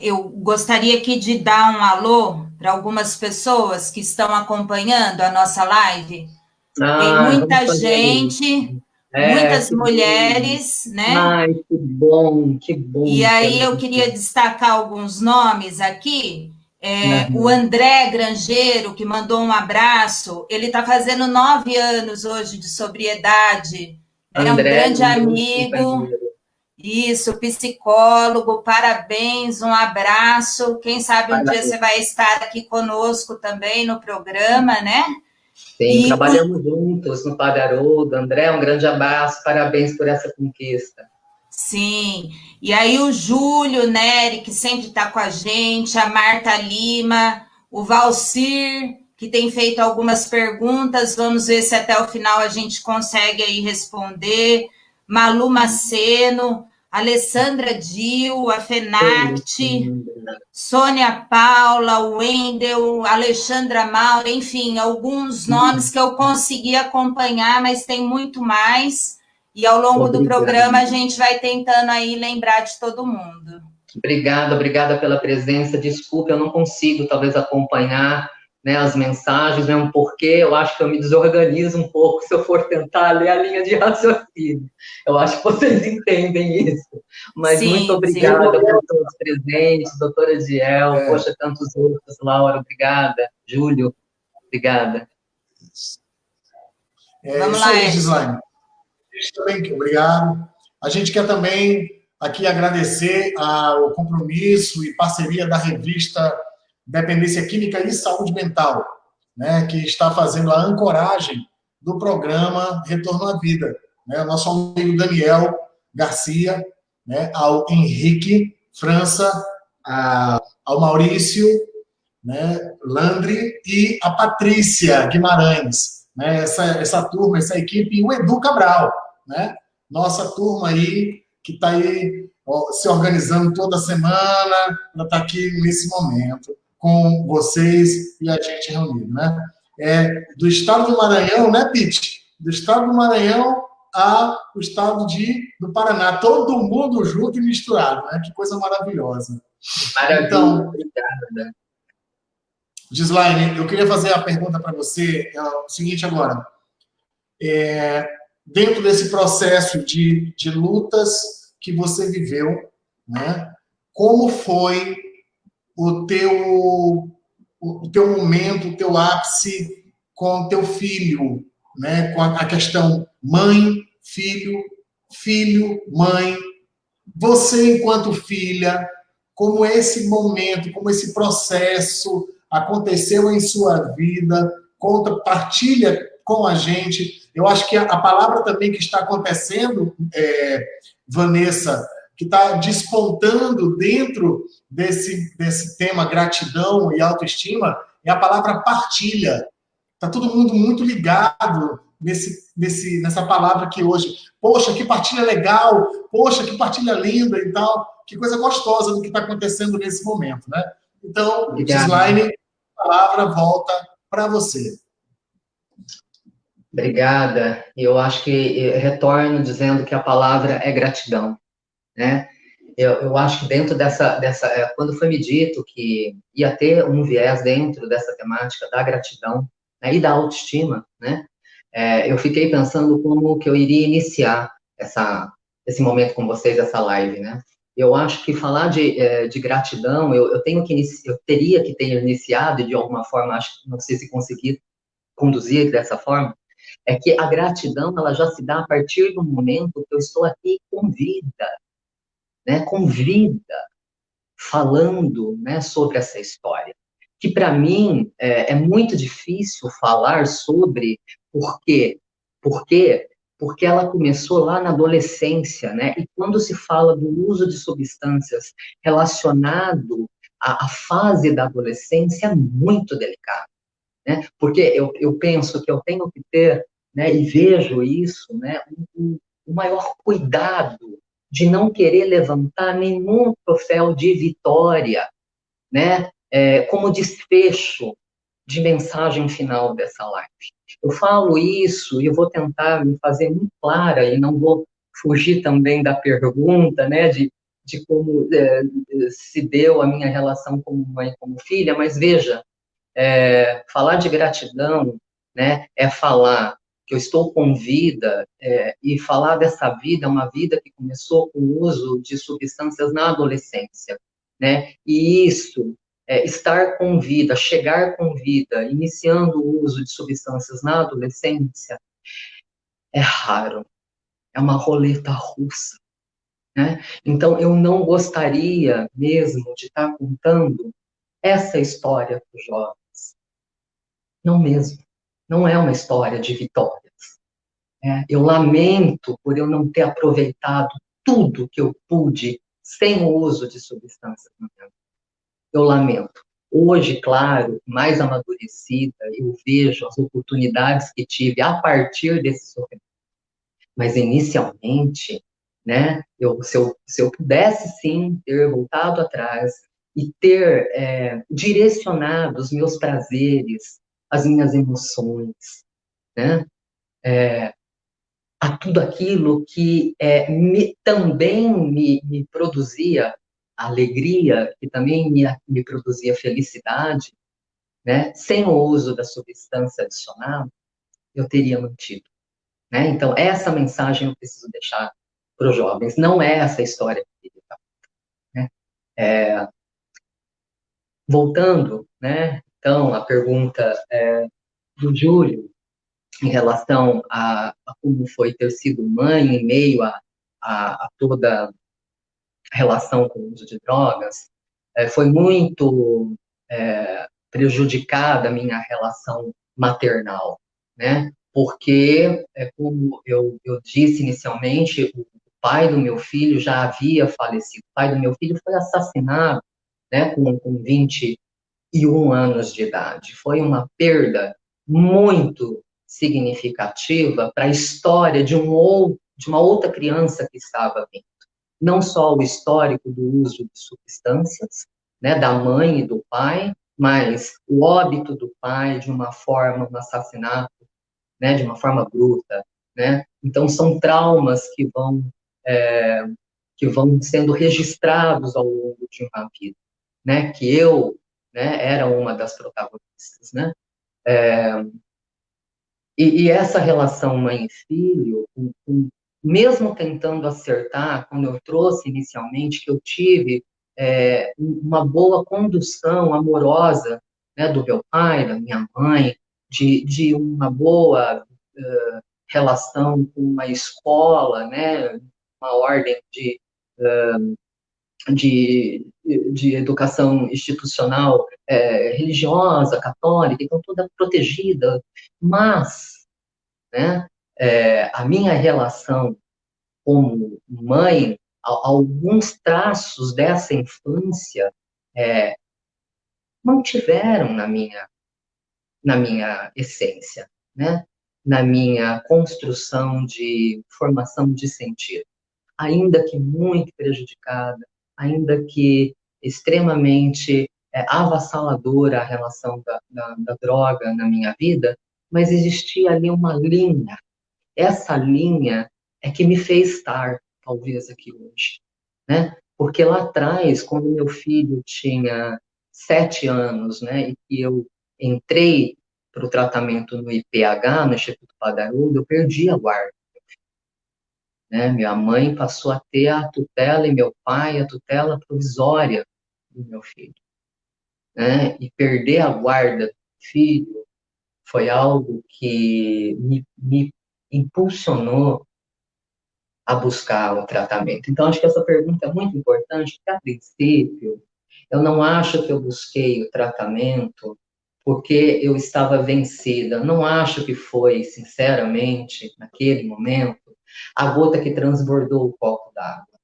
eu gostaria aqui de dar um alô para algumas pessoas que estão acompanhando a nossa live. Tem Vamos muita fazer isso. gente, muitas Que bom. mulheres, né? Ai, que bom, que bom. E aí eu queria destacar alguns nomes aqui. O Uhum. André Grangeiro, que mandou um abraço, ele está fazendo 9 anos hoje de sobriedade. É um André, grande um grande amigo. companheiro. Isso, psicólogo, parabéns, um abraço. Quem sabe um dia você vai estar aqui conosco também no programa, né? Sim, trabalhamos juntos no Padre Haroldo. André, um grande abraço, parabéns por essa conquista. Sim, e aí o Júlio Neri, que sempre está com a gente, a Marta Lima, o Valcir, que tem feito algumas perguntas, vamos ver se até o final a gente consegue aí responder, Malu Maceno, Alessandra Dil, a Fenact, Sônia Paula, Wendel, Alexandra Maura, enfim, alguns nomes que eu consegui acompanhar, mas tem muito mais. E ao longo do programa a gente vai tentando aí lembrar de todo mundo. Obrigada pela presença. Desculpe, eu não consigo talvez acompanhar, né, as mensagens, mesmo porque eu acho que eu me desorganizo um pouco se eu for tentar ler a linha de raciocínio. Eu acho que vocês entendem isso. Mas sim, muito obrigada por todos presentes, doutora Ediel, poxa, tantos outros, Laura, obrigada, Júlio, obrigada. Vamos lá, Gislaine. Também, obrigado. A gente quer também aqui agradecer ao compromisso e parceria da revista Dependência Química e Saúde Mental, né, que está fazendo a ancoragem do programa Retorno à Vida. Né, nosso amigo Daniel Garcia, né, ao Henrique França, ao Maurício, né, Landry e a Patrícia Guimarães. Né, essa turma, essa equipe, e o Edu Cabral, né? Nossa turma aí, que está aí se organizando toda semana para estar aqui nesse momento com vocês e a gente reunido, né? Do estado do Maranhão, né, Pete? Do estado do Maranhão ao estado do Paraná, todo mundo junto e misturado, né? Que coisa maravilhosa. Maravilha, então, obrigada. Gislaine, eu queria fazer a pergunta para você, é o seguinte agora. Dentro desse processo de lutas que você viveu, né, como foi o teu momento, o teu ápice com o teu filho, né, com a questão mãe, filho, mãe, você enquanto filha, como esse momento, como esse processo aconteceu em sua vida, partilha com a gente. Eu acho que a palavra também que está acontecendo, Vanessa, que está despontando dentro desse tema gratidão e autoestima, é a palavra partilha. Está todo mundo muito ligado nessa palavra aqui hoje. Poxa, que partilha legal! Poxa, que partilha linda e tal. Que coisa gostosa do que está acontecendo nesse momento, né? Então, Gislaine, a palavra volta para você. Obrigada. Eu acho que retorno dizendo que a palavra é gratidão, né? eu acho que dentro quando foi me dito que ia ter um viés dentro dessa temática da gratidão, né, e da autoestima, né, eu fiquei pensando como que eu iria iniciar esse momento com vocês, essa live, né. Eu acho que falar de gratidão, eu teria que ter iniciado, e de alguma forma, acho que não sei se conseguir conduzir dessa forma, é que a gratidão, ela já se dá a partir do momento que eu estou aqui com vida, né, com vida, falando, né, sobre essa história. Que para mim é muito difícil falar sobre por quê? Por quê? Porque ela começou lá na adolescência, né? E quando se fala do uso de substâncias relacionado à fase da adolescência, é muito delicado, né? Porque eu penso que eu tenho que ter, né, e vejo isso, né, um maior cuidado de não querer levantar nenhum troféu de vitória, né, como desfecho de mensagem final dessa live. Eu falo isso e eu vou tentar me fazer muito clara e não vou fugir também da pergunta, né, de como se deu a minha relação como mãe e como filha, mas veja, falar de gratidão, né, é falar que eu estou com vida, e falar dessa vida, uma vida que começou com o uso de substâncias na adolescência, né, e isso, estar com vida, chegar com vida, iniciando o uso de substâncias na adolescência, é raro, é uma roleta russa, né, então eu não gostaria mesmo de estar contando essa história para os jovens. Não mesmo. Não é uma história de vitórias. Eu lamento por eu não ter aproveitado tudo que eu pude sem o uso de substâncias na minha vida. Eu lamento. Hoje, claro, mais amadurecida, eu vejo as oportunidades que tive a partir desse sofrimento. Mas, inicialmente, né, se eu pudesse, sim, ter voltado atrás e ter direcionado os meus prazeres, as minhas emoções, né, a tudo aquilo que também me produzia alegria, que também me produzia felicidade, né, sem o uso da substância adicional, eu teria mantido. Né? Então, essa mensagem eu preciso deixar para os jovens. Não é essa história. Né? Voltando, né? Então, a pergunta do Júlio, em relação a como foi ter sido mãe em meio a toda a relação com o uso de drogas, foi muito prejudicada a minha relação maternal, né? Porque, como eu disse inicialmente, o pai do meu filho já havia falecido. O pai do meu filho foi assassinado, né, com 21 anos de idade. Foi uma perda muito significativa para a história de uma outra criança que estava vindo. Não só o histórico do uso de substâncias, né, da mãe e do pai, mas o óbito do pai de uma forma, um assassinato, né, de uma forma bruta, né? Então são traumas que vão sendo registrados ao longo de uma vida, né? Que eu, né, era uma das protagonistas, né? E essa relação mãe e filho, mesmo tentando acertar, quando eu trouxe inicialmente que eu tive uma boa condução amorosa, né, do meu pai, da minha mãe, de uma boa relação com uma escola, né, uma ordem de educação institucional religiosa, católica, então toda protegida, mas, né, a minha relação como mãe, alguns traços dessa infância mantiveram na minha essência, né, na minha construção de formação de sentido, ainda que muito prejudicada, ainda que extremamente avassaladora a relação da droga na minha vida, mas existia ali uma linha. Essa linha é que me fez estar, talvez, aqui hoje, né? Porque lá atrás, quando meu filho tinha 7 anos, né, e que eu entrei para o tratamento no IPH, no Instituto Pagarudo, eu perdi a guarda. Né? Minha mãe passou a ter a tutela e meu pai a tutela provisória do meu filho. Né? E perder a guarda do filho foi algo que me impulsionou a buscar o tratamento. Então, acho que essa pergunta é muito importante, porque, a princípio, eu não acho que eu busquei o tratamento porque eu estava vencida. Não acho que foi, sinceramente, naquele momento, a gota que transbordou o copo d'água,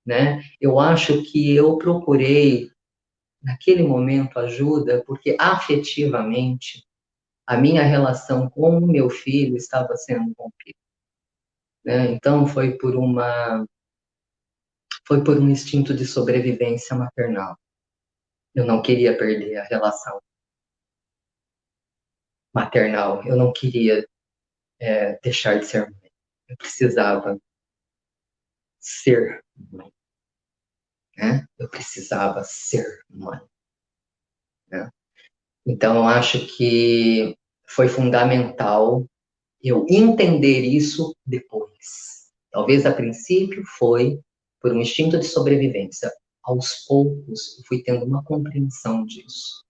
né? Eu acho que eu procurei, naquele momento, ajuda porque, afetivamente, a minha relação com o meu filho estava sendo rompida, né? Então, foi por um instinto de sobrevivência maternal. Eu não queria perder a relação maternal. Eu não queria deixar de ser mãe. Eu precisava ser mãe. Né? Eu precisava ser mãe. Né? Então, eu acho que foi fundamental eu entender isso depois. Talvez, a princípio, foi por um instinto de sobrevivência. Aos poucos, eu fui tendo uma compreensão disso.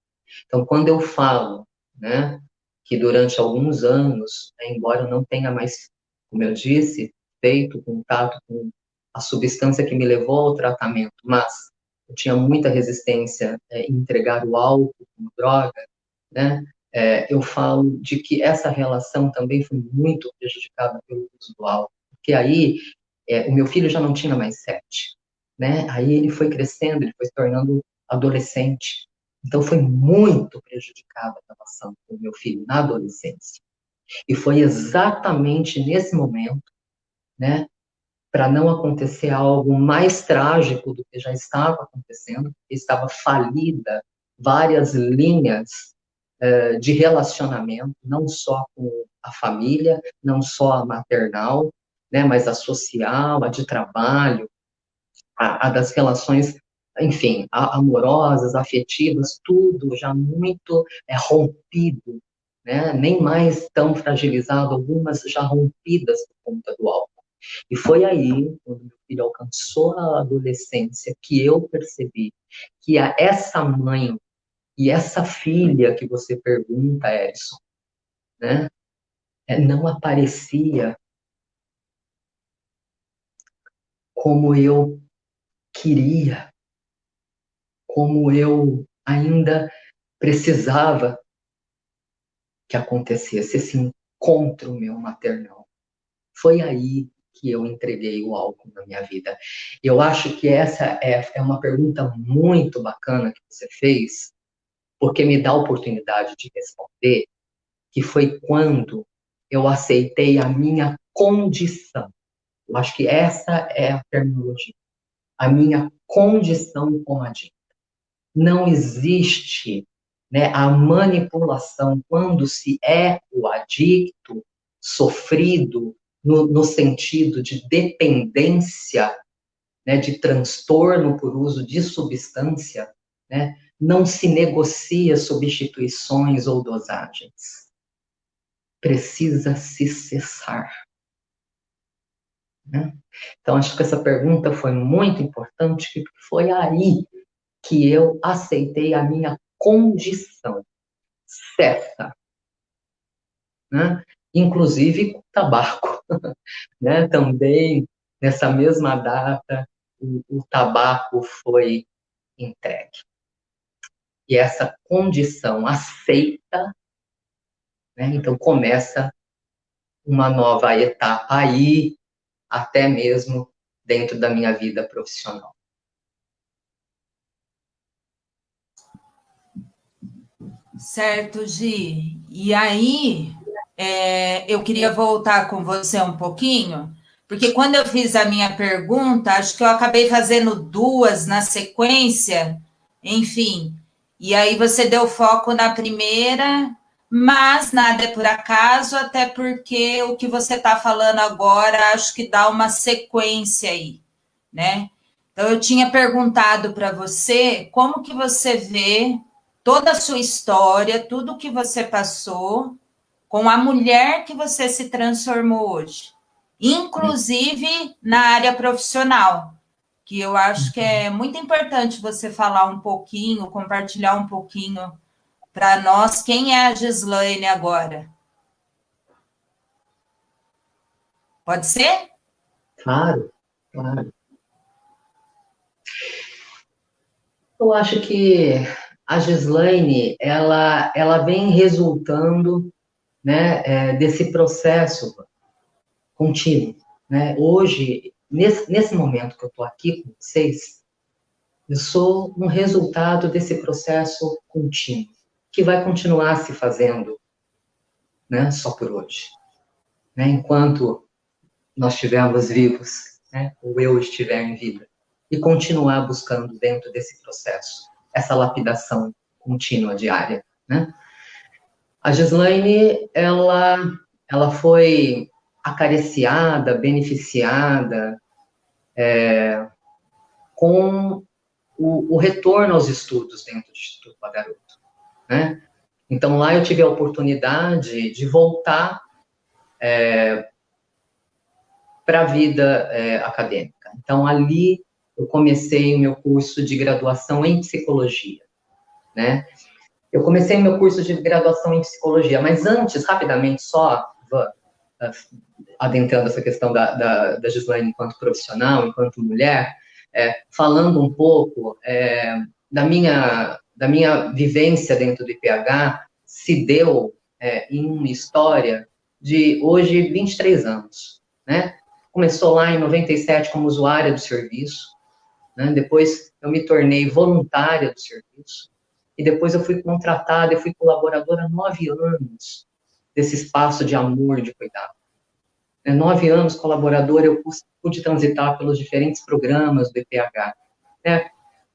Então, quando eu falo, né, que durante alguns anos, né, embora eu não tenha mais, como eu disse, feito contato com a substância que me levou ao tratamento, mas eu tinha muita resistência em entregar o álcool como droga, né, eu falo de que essa relação também foi muito prejudicada pelo uso do álcool, porque aí o meu filho já não tinha mais 7, né, aí ele foi crescendo, ele foi se tornando adolescente, então foi muito prejudicada a relação com o meu filho na adolescência. E foi exatamente nesse momento, né, para não acontecer algo mais trágico do que já estava acontecendo, estava falida várias linhas de relacionamento, não só com a família, não só a maternal, né, mas a social, a de trabalho, a das relações, enfim, amorosas, afetivas, tudo já muito rompido, né? Nem mais tão fragilizado, algumas já rompidas por conta do álcool. E foi aí, quando meu filho alcançou a adolescência, que eu percebi que essa mãe e essa filha que você pergunta, Edson, né? Não aparecia como eu queria, como eu ainda precisava que acontecesse esse encontro meu maternal. Foi aí que eu entreguei o álcool na minha vida. Eu acho que essa é uma pergunta muito bacana que você fez, porque me dá a oportunidade de responder, que foi quando eu aceitei a minha condição. Eu acho que essa é a terminologia. A minha condição como adicto. Não existe, né, a manipulação quando se é o adicto sofrido no sentido de dependência, né, de transtorno por uso de substância, né, não se negocia substituições ou dosagens. Precisa se cessar. Né? Então, acho que essa pergunta foi muito importante, porque foi aí que eu aceitei a minha condição. Cessa. Né? Inclusive com tabaco. Né? Também, nessa mesma data, o tabaco foi entregue. E essa condição aceita, né? Então começa uma nova etapa aí, até mesmo dentro da minha vida profissional. Certo, Gi. E aí, eu queria voltar com você um pouquinho, porque quando eu fiz a minha pergunta, acho que eu acabei fazendo duas na sequência, enfim. E aí você deu foco na primeira, mas nada é por acaso, até porque o que você está falando agora, acho que dá uma sequência aí, né? Então, eu tinha perguntado para você como que você vê toda a sua história, tudo que você passou, com a mulher que você se transformou hoje, inclusive na área profissional, que eu acho que é muito importante você falar um pouquinho, compartilhar um pouquinho para nós quem é a Gislaine agora. Pode ser? Claro, claro. Eu acho que a Gislaine, ela vem resultando, né, desse processo contínuo, né? Hoje, nesse momento que eu estou aqui com vocês, eu sou um resultado desse processo contínuo, que vai continuar se fazendo, né, só por hoje, né? Enquanto nós estivermos vivos, né, ou eu estiver em vida, e continuar buscando dentro desse processo, essa lapidação contínua diária, né? A Gislaine, ela foi acariciada, beneficiada com o retorno aos estudos dentro do Instituto Pagaroto, né? Então, lá eu tive a oportunidade de voltar para a vida acadêmica. Então, ali eu comecei o meu curso de graduação em psicologia, né? Eu comecei meu curso de graduação em psicologia, mas antes, rapidamente, só adentrando essa questão da Gislaine enquanto profissional, enquanto mulher, falando um pouco da minha vivência dentro do IPH, se deu em uma história de hoje 23 anos, né? Começou lá em 97 como usuária do serviço, né? Depois eu me tornei voluntária do serviço, e depois eu fui contratada e fui colaboradora há 9 anos desse espaço de amor, de cuidado. 9 anos colaboradora, eu pude transitar pelos diferentes programas do IPH, né?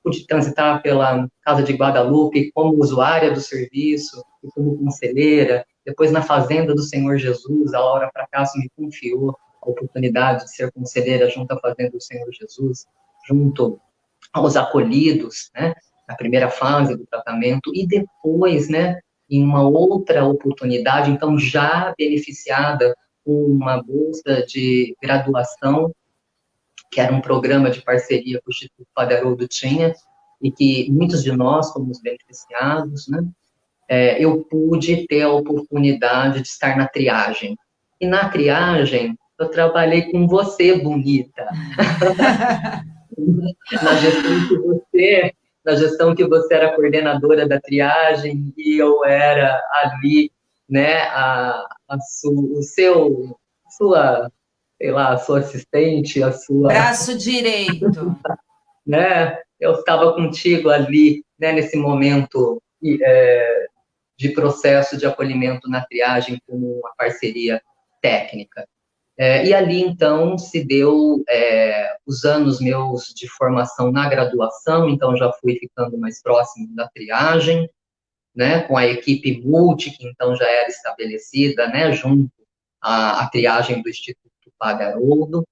Pude transitar pela Casa de Guadalupe como usuária do serviço e como conselheira, depois na Fazenda do Senhor Jesus, a Laura Fracasso me confiou a oportunidade de ser conselheira junto à Fazenda do Senhor Jesus, junto aos acolhidos, né, na primeira fase do tratamento, e depois, né, em uma outra oportunidade, então já beneficiada com uma bolsa de graduação, que era um programa de parceria que o Instituto Padre Haroldo tinha, e que muitos de nós fomos beneficiados, né, eu pude ter a oportunidade de estar na triagem. E na triagem, eu trabalhei com você, bonita. na gestão que você era coordenadora da triagem e eu era ali, né, sua, sei lá, a sua assistente, a sua... Braço direito. Né, eu estava contigo ali, né, nesse momento de processo de acolhimento na triagem com uma parceria técnica. E ali, então, se deu os anos meus de formação na graduação, então já fui ficando mais próximo da triagem, né, com a equipe multi, que então já era estabelecida, né, junto à triagem do Instituto Padre Haroldo,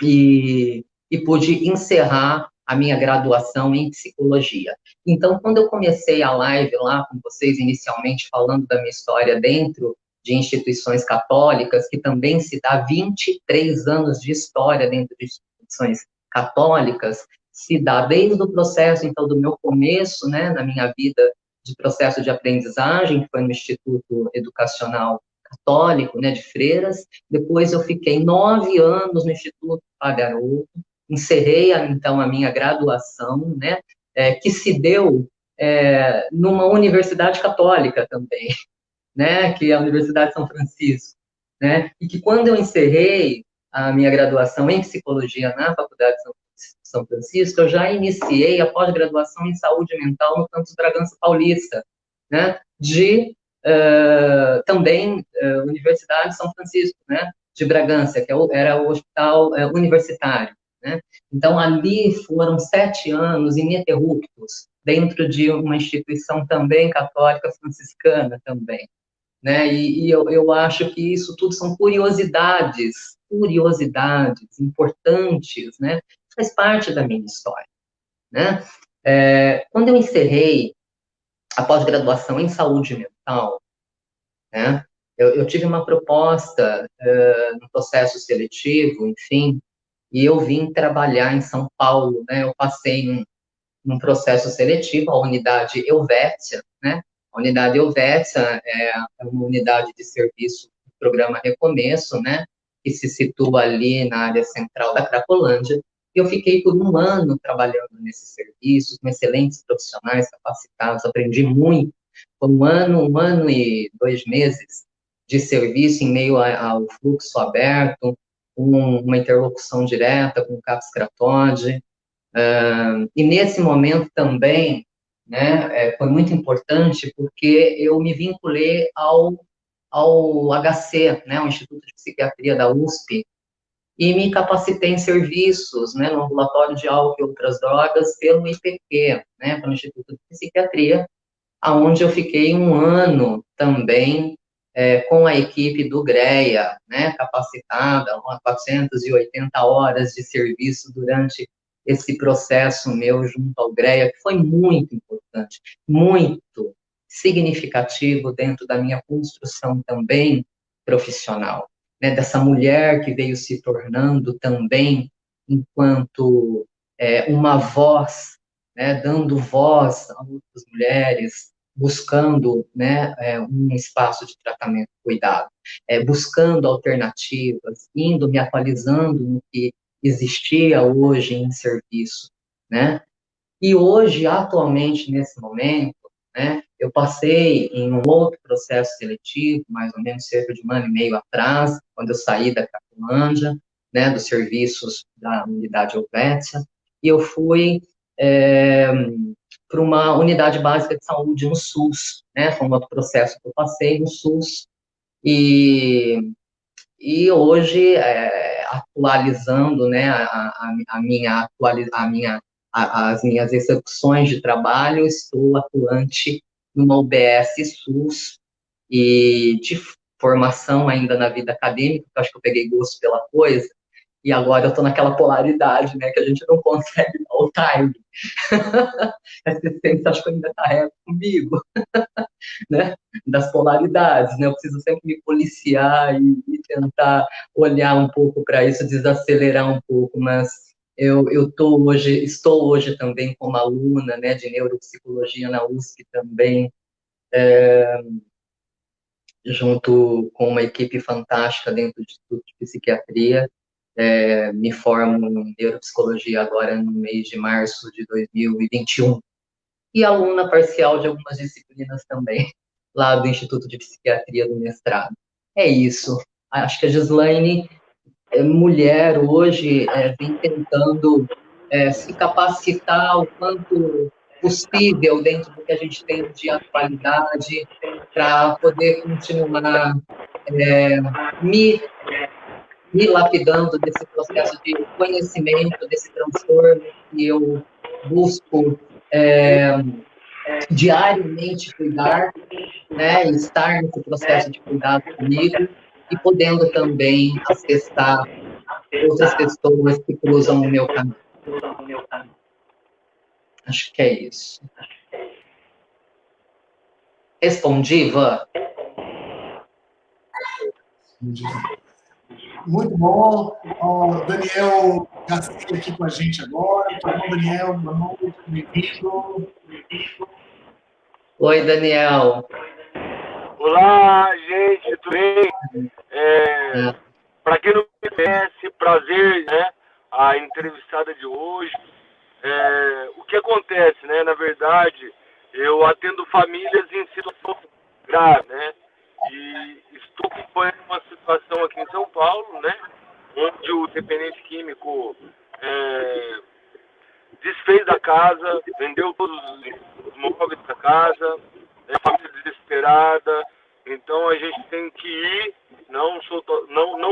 e pude encerrar a minha graduação em psicologia. Então, quando eu comecei a live lá com vocês, inicialmente falando da minha história dentro de instituições católicas, que também se dá 23 anos de história dentro de instituições católicas, se dá desde o processo, então, do meu começo, né, na minha vida de processo de aprendizagem, que foi no Instituto Educacional Católico, né, de Freiras. Depois eu fiquei 9 anos no Instituto Padre Haroldo, encerrei, então, a minha graduação, né, que se deu numa universidade católica também, né, que é a Universidade de São Francisco, né, e que quando eu encerrei a minha graduação em psicologia na Faculdade de São Francisco, eu já iniciei a pós-graduação em saúde mental no campus Bragança Paulista, né, também Universidade de São Francisco, né, de Bragança, que era o hospital universitário, né. Então, ali foram 7 anos ininterruptos, dentro de uma instituição também católica franciscana também, né, e eu acho que isso tudo são curiosidades importantes, né, faz parte da minha história, né? Quando eu encerrei a pós-graduação em saúde mental, né, eu tive uma proposta no processo seletivo, enfim, e eu vim trabalhar em São Paulo, né? Eu passei num processo seletivo, a unidade Helvétia, né? A unidade Helvétia é uma unidade de serviço do programa Recomeço, né? Que se situa ali na área central da Cracolândia. E eu fiquei por um ano trabalhando nesse serviço, com excelentes profissionais capacitados, aprendi muito. Foi um ano e 2 meses de serviço em meio ao fluxo aberto, uma interlocução direta com o CAPS Cratode. E nesse momento também, né, foi muito importante porque eu me vinculei ao HC, né, o Instituto de Psiquiatria da USP, e me capacitei em serviços, né, no ambulatório de álcool e outras drogas pelo IPQ, né, pelo Instituto de Psiquiatria, aonde eu fiquei um ano também com a equipe do GREA, né, capacitada, 480 horas de serviço durante esse processo meu junto ao GREA, que foi muito importante, muito significativo dentro da minha construção também profissional, né, dessa mulher que veio se tornando também enquanto uma voz, né, dando voz a outras mulheres, buscando, né, um espaço de tratamento cuidado, buscando alternativas, indo me atualizando no que existia hoje em serviço, né? E hoje, atualmente, nesse momento, né, eu passei em um outro processo seletivo, mais ou menos cerca de 1 ano e meio atrás, quando eu saí da Cracolândia, né, dos serviços da unidade Helvétia, e eu fui para uma unidade básica de saúde no SUS, né, foi um outro processo que eu passei no SUS, e hoje, atualizando, né, as minhas execuções de trabalho, estou atuante numa UBS SUS e de formação ainda na vida acadêmica, que eu acho que eu peguei gosto pela coisa, e agora eu estou naquela polaridade, né, que a gente não consegue dar o time. Essa essência acho que ainda está comigo, né, das polaridades, né, eu preciso sempre me policiar e tentar olhar um pouco para isso, desacelerar um pouco, mas estou hoje também como aluna, né, de neuropsicologia na USP também, junto com uma equipe fantástica dentro do Instituto de Psiquiatria. Me formo em neuropsicologia agora no mês de março de 2021. E aluna parcial de algumas disciplinas também, lá do Instituto de Psiquiatria do mestrado. É isso. Acho que a Gislaine, mulher, hoje, vem tentando se capacitar o quanto possível dentro do que a gente tem de atualidade para poder continuar me lapidando desse processo de conhecimento, desse transtorno que eu busco diariamente cuidar, né, estar nesse processo de cuidado comigo e podendo também acessar outras pessoas que cruzam o meu caminho. Acho que é isso. Respondi, Van? Muito bom. O Daniel Garcia aqui com a gente agora. Tudo bom, Daniel? Boa noite, bem-vindo. Oi, Daniel. Olá, gente, tudo bem? Para quem não me conhece, prazer, né? A entrevistada de hoje. O que acontece, né? Na verdade, eu atendo famílias em situação grave, né? E estou acompanhando uma situação aqui em São Paulo, né? Onde o dependente químico desfez da casa, vendeu todos os móveis da casa, a família desesperada. Então a gente tem que ir, não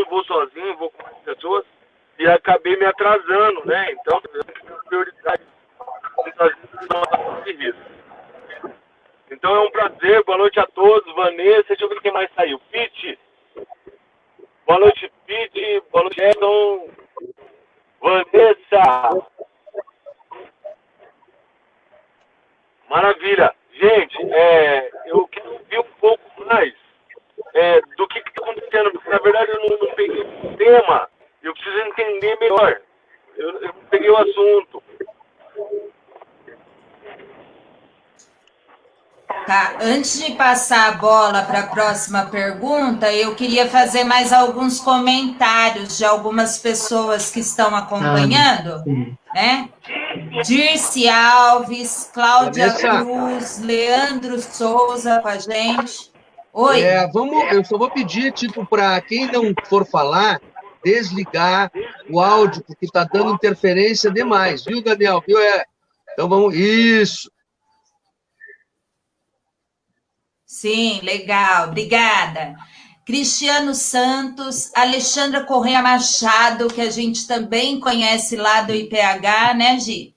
vou sozinho, vou com mais pessoas, e acabei me atrasando, né? Então eu tenho prioridade de risco. Então é um prazer, boa noite a todos. Vanessa, deixa eu ver quem mais saiu. Pete, boa noite, Pete, boa noite, Edson, Vanessa, Tá. Maravilha. Gente, eu quero ouvir um pouco mais do que está acontecendo, porque na verdade eu não peguei o tema, eu preciso entender melhor. Eu não peguei o assunto. Tá, antes de passar a bola para a próxima pergunta, eu queria fazer mais alguns comentários de algumas pessoas que estão acompanhando, né? Dirce Alves, Cláudia Cruz, Leandro Souza com a gente. Oi. Eu só vou pedir, tipo, para quem não for falar, desligar o áudio, porque está dando interferência demais, viu, Daniel? Viu? Então vamos. Isso. Sim, legal, obrigada. Cristiano Santos, Alexandra Correia Machado, que a gente também conhece lá do IPH, né, Gi?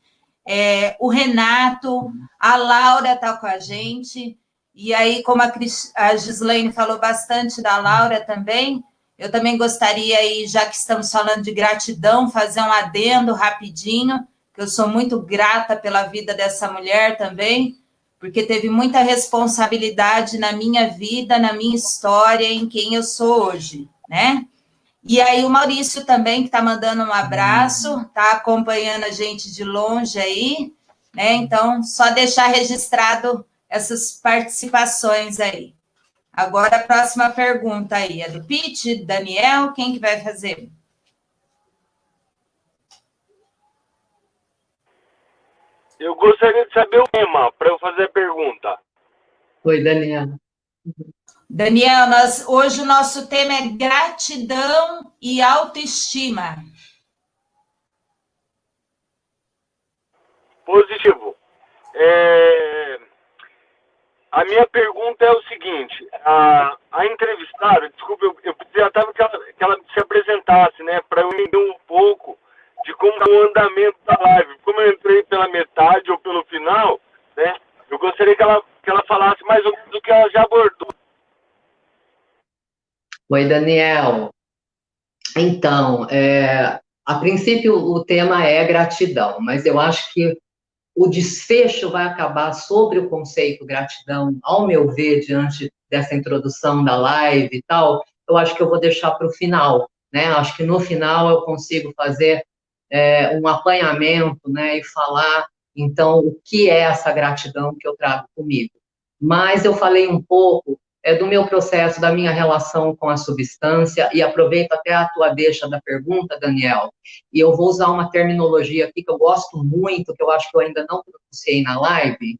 O Renato, a Laura está com a gente. E aí, como a Gislaine falou bastante da Laura também, eu também gostaria, aí, já que estamos falando de gratidão, fazer um adendo rapidinho, que eu sou muito grata pela vida dessa mulher também, porque teve muita responsabilidade na minha vida, na minha história, em quem eu sou hoje, né? E aí o Maurício também, que está mandando um abraço, está acompanhando a gente de longe aí, né? Então, só deixar registrado essas participações aí. Agora, a próxima pergunta aí é do Pete, Daniel, quem que vai fazer? Eu gostaria de saber o tema para eu fazer a pergunta. Oi, Daniel. Daniel, hoje o nosso tema é gratidão e autoestima. Positivo. A minha pergunta é o seguinte, a entrevistada, desculpa, eu precisava que ela se apresentasse, né, para eu entender um pouco de como é o andamento da live. Como eu entrei pela metade ou pelo final, né, eu gostaria que ela falasse mais ou menos do que ela já abordou. Oi, Daniel. Então, a princípio o tema é gratidão, mas eu acho que o desfecho vai acabar sobre o conceito gratidão, ao meu ver, diante dessa introdução da live e tal, eu acho que eu vou deixar para o final, né? Acho que no final eu consigo fazer um apanhamento, né, e falar, então, o que é essa gratidão que eu trago comigo. Mas eu falei um pouco do meu processo, da minha relação com a substância, e aproveito até a tua deixa da pergunta, Daniel, e eu vou usar uma terminologia aqui que eu gosto muito, que eu acho que eu ainda não pronunciei na live,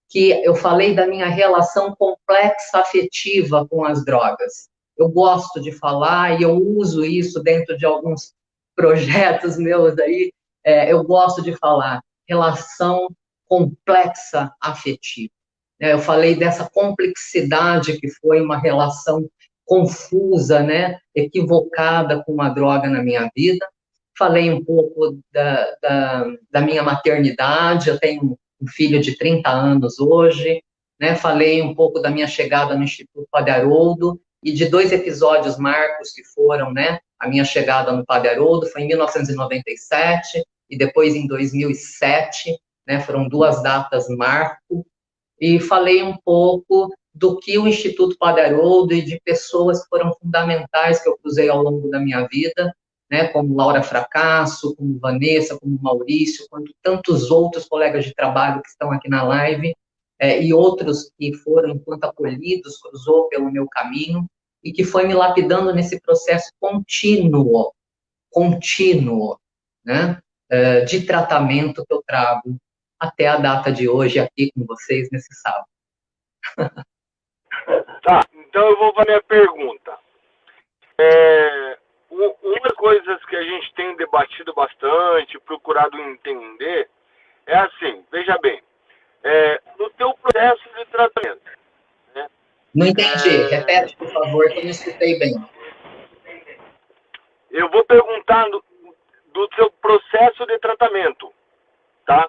que eu falei da minha relação complexa afetiva com as drogas. Eu gosto de falar e eu uso isso dentro de alguns projetos meus aí, eu gosto de falar relação complexa afetiva. Eu falei dessa complexidade que foi uma relação confusa, né, equivocada com a droga na minha vida. Falei um pouco da minha maternidade, eu tenho um filho de 30 anos hoje, né, falei um pouco da minha chegada no Instituto Padre Haroldo e de 2 episódios marcos que foram, né, a minha chegada no Padre Haroldo, foi em 1997 e depois em 2007, né, foram 2 datas marco, e falei um pouco do que o Instituto Padre Haroldo e de pessoas que foram fundamentais que eu cruzei ao longo da minha vida, né, como Laura Fracasso, como Vanessa, como Maurício, quanto tantos outros colegas de trabalho que estão aqui na live, e outros que foram, enquanto acolhidos, cruzou pelo meu caminho, e que foi me lapidando nesse processo contínuo, né, de tratamento que eu trago até a data de hoje aqui com vocês nesse sábado. Tá, então eu vou para a minha pergunta. Uma das coisas que a gente tem debatido bastante, procurado entender, é assim, veja bem, no teu processo de tratamento, né? Não entendi, repete, por favor, que eu não escutei bem. Eu vou perguntar do teu processo de tratamento, tá?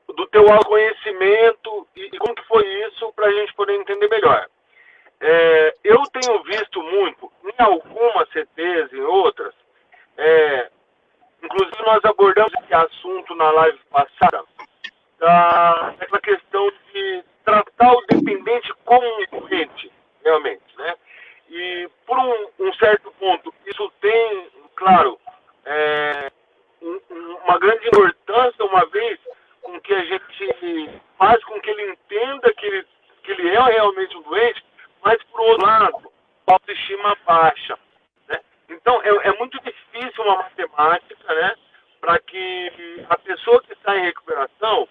Do teu autoconhecimento e como que foi isso para a gente poder entender melhor. Eu tenho visto muito, em algumas CTs, em outras, Inclusive, nós abordamos esse assunto na live passada, daquela questão de tratar o dependente como um doente, realmente, né? E, por um certo ponto, isso tem, claro, uma grande importância, uma vez com que a gente faz com que ele entenda que ele é realmente um doente, mas, por outro lado, a autoestima baixa, né? Então, é muito difícil uma matemática, né, para que a pessoa que está em recuperação,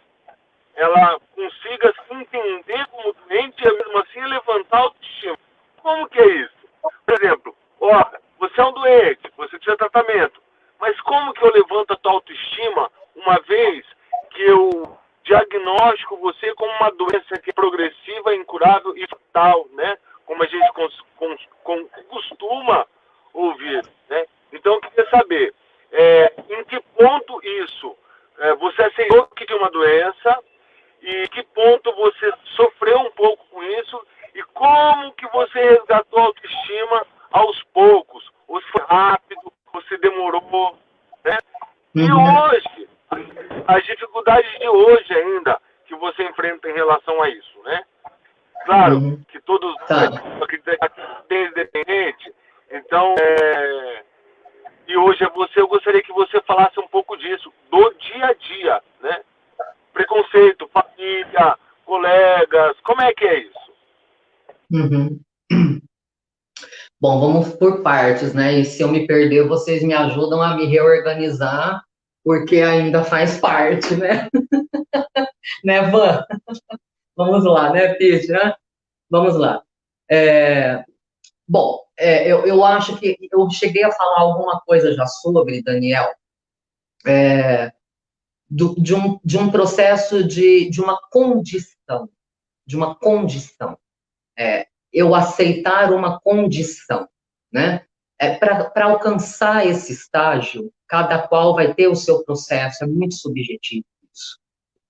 ela consiga se entender como doente e, mesmo assim, levantar a autoestima. Como que é isso? Por exemplo, você é um doente, você precisa de tratamento, mas como que eu levanto a tua autoestima uma vez que eu diagnostico você como uma doença que é progressiva, incurável e fatal, né? Como a gente costuma ouvir, né? Então, eu queria saber, em que ponto isso, você aceitou que tinha uma doença, e que ponto você sofreu um pouco com isso, e como que você resgatou a autoestima aos poucos, ou se foi rápido, ou se demorou, né? E hoje, as dificuldades de hoje ainda, que você enfrenta em relação a isso, né? Claro que todos acreditam que é independente, então, e hoje eu gostaria que você falasse um pouco disso, do dia a dia, né? Preconceito, família, colegas, como é que é isso? Bom, vamos por partes, né? E se eu me perder, vocês me ajudam a me reorganizar, porque ainda faz parte, né? Né, Van? Vamos lá, né, Pete? Né? Vamos lá. Bom, eu acho que eu cheguei a falar alguma coisa já sobre, Daniel, de um processo de uma condição, eu aceitar uma condição, né? Para alcançar esse estágio, cada qual vai ter o seu processo, é muito subjetivo isso,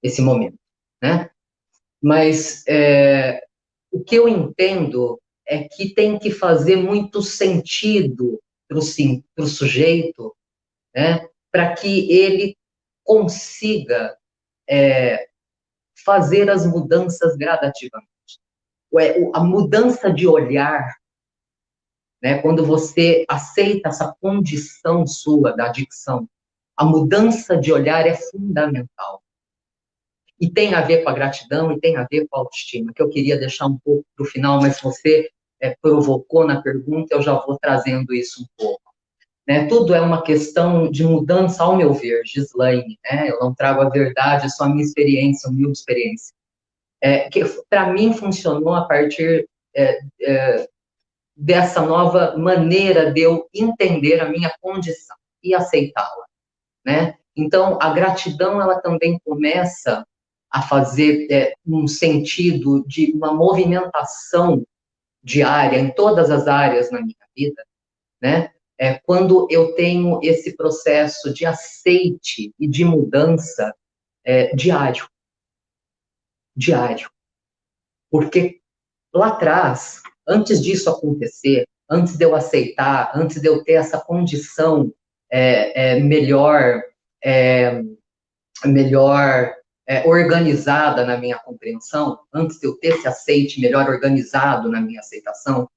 esse momento, né? Mas o que eu entendo é que tem que fazer muito sentido para o sujeito, né? Para que ele consiga fazer as mudanças gradativamente. A mudança de olhar, né? Quando você aceita essa condição sua da adicção, a mudança de olhar é fundamental. E tem a ver com a gratidão e tem a ver com a autoestima, que eu queria deixar um pouco para o final, mas você provocou na pergunta, eu já vou trazendo isso um pouco. Né? Tudo é uma questão de mudança, ao meu ver, Gislaine, né? Eu não trago a verdade, é só a minha experiência, a humilde experiência. Que para mim funcionou a partir dessa nova maneira de eu entender a minha condição e aceitá-la, né? Então, a gratidão, ela também começa a fazer um sentido de uma movimentação diária em todas as áreas na minha vida, né? Quando eu tenho esse processo de aceite e de mudança diário. Porque lá atrás, antes disso acontecer, antes de eu aceitar, antes de eu ter essa condição melhor organizada na minha compreensão, antes de eu ter esse aceite melhor organizado na minha aceitação,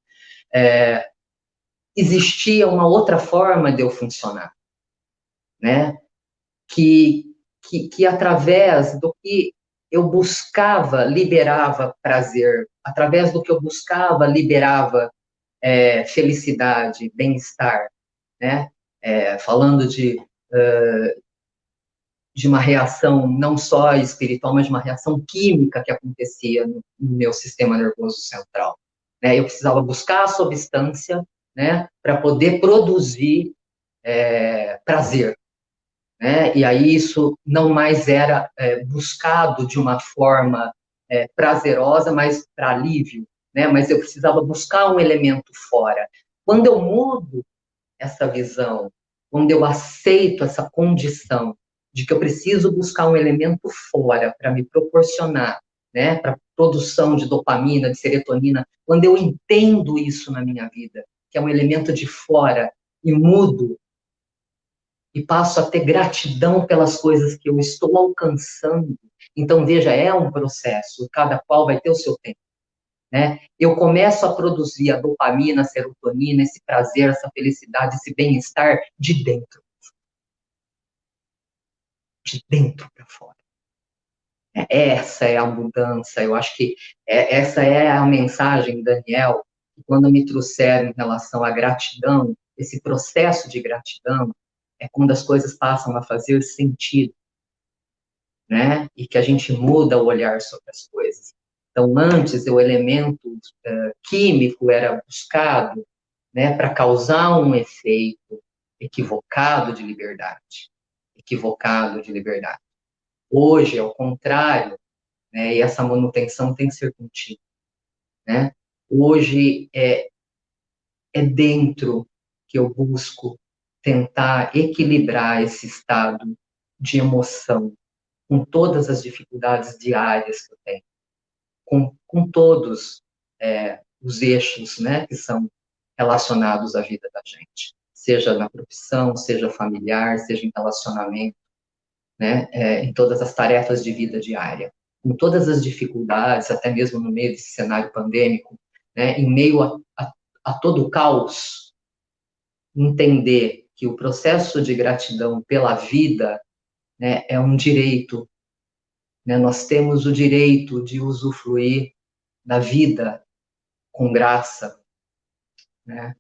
existia uma outra forma de eu funcionar, né? Que através do que eu buscava, liberava prazer, através do que eu buscava, liberava felicidade, bem-estar, né? Falando de uma reação não só espiritual, mas de uma reação química que acontecia no meu sistema nervoso central. Eu precisava buscar a substância, né, para poder produzir prazer. Né? E aí isso não mais era buscado de uma forma prazerosa, mas para alívio, né? Mas eu precisava buscar um elemento fora. Quando eu mudo essa visão, quando eu aceito essa condição de que eu preciso buscar um elemento fora para me proporcionar, né, para produção de dopamina, de serotonina, quando eu entendo isso na minha vida, que é um elemento de fora, e mudo, e passo a ter gratidão pelas coisas que eu estou alcançando. Então, veja, é um processo, cada qual vai ter o seu tempo, né? Eu começo a produzir a dopamina, a serotonina, esse prazer, essa felicidade, esse bem-estar de dentro para fora. Essa é a mudança, eu acho que essa é a mensagem, Daniel, que quando me trouxeram em relação à gratidão, esse processo de gratidão, é quando as coisas passam a fazer sentido, né? E que a gente muda o olhar sobre as coisas. Então, antes, o elemento químico era buscado, né, para causar um efeito equivocado de liberdade. Equivocado de liberdade. Hoje, ao contrário, né, e essa manutenção tem que ser contínua, né? Hoje é dentro que eu busco tentar equilibrar esse estado de emoção com todas as dificuldades diárias que eu tenho, com todos os eixos, né, que são relacionados à vida da gente, seja na profissão, seja familiar, seja em relacionamento, né, em todas as tarefas de vida diária, com todas as dificuldades, até mesmo no meio desse cenário pandêmico, né, em meio a todo o caos, entender que o processo de gratidão pela vida, né, é um direito, né, nós temos o direito de usufruir da vida com graça, né?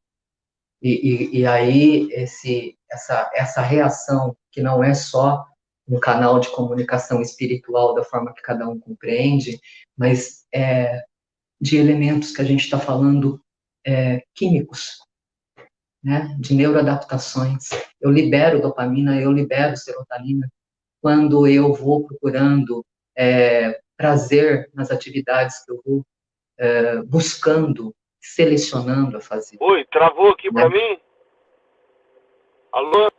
E aí essa reação, que não é só um canal de comunicação espiritual da forma que cada um compreende, mas de elementos que a gente está falando químicos, né? De neuroadaptações. Eu libero dopamina, eu libero serotonina quando eu vou procurando prazer nas atividades que eu vou buscando, selecionando a fazer. Oi, travou aqui, né? para mim? Alô?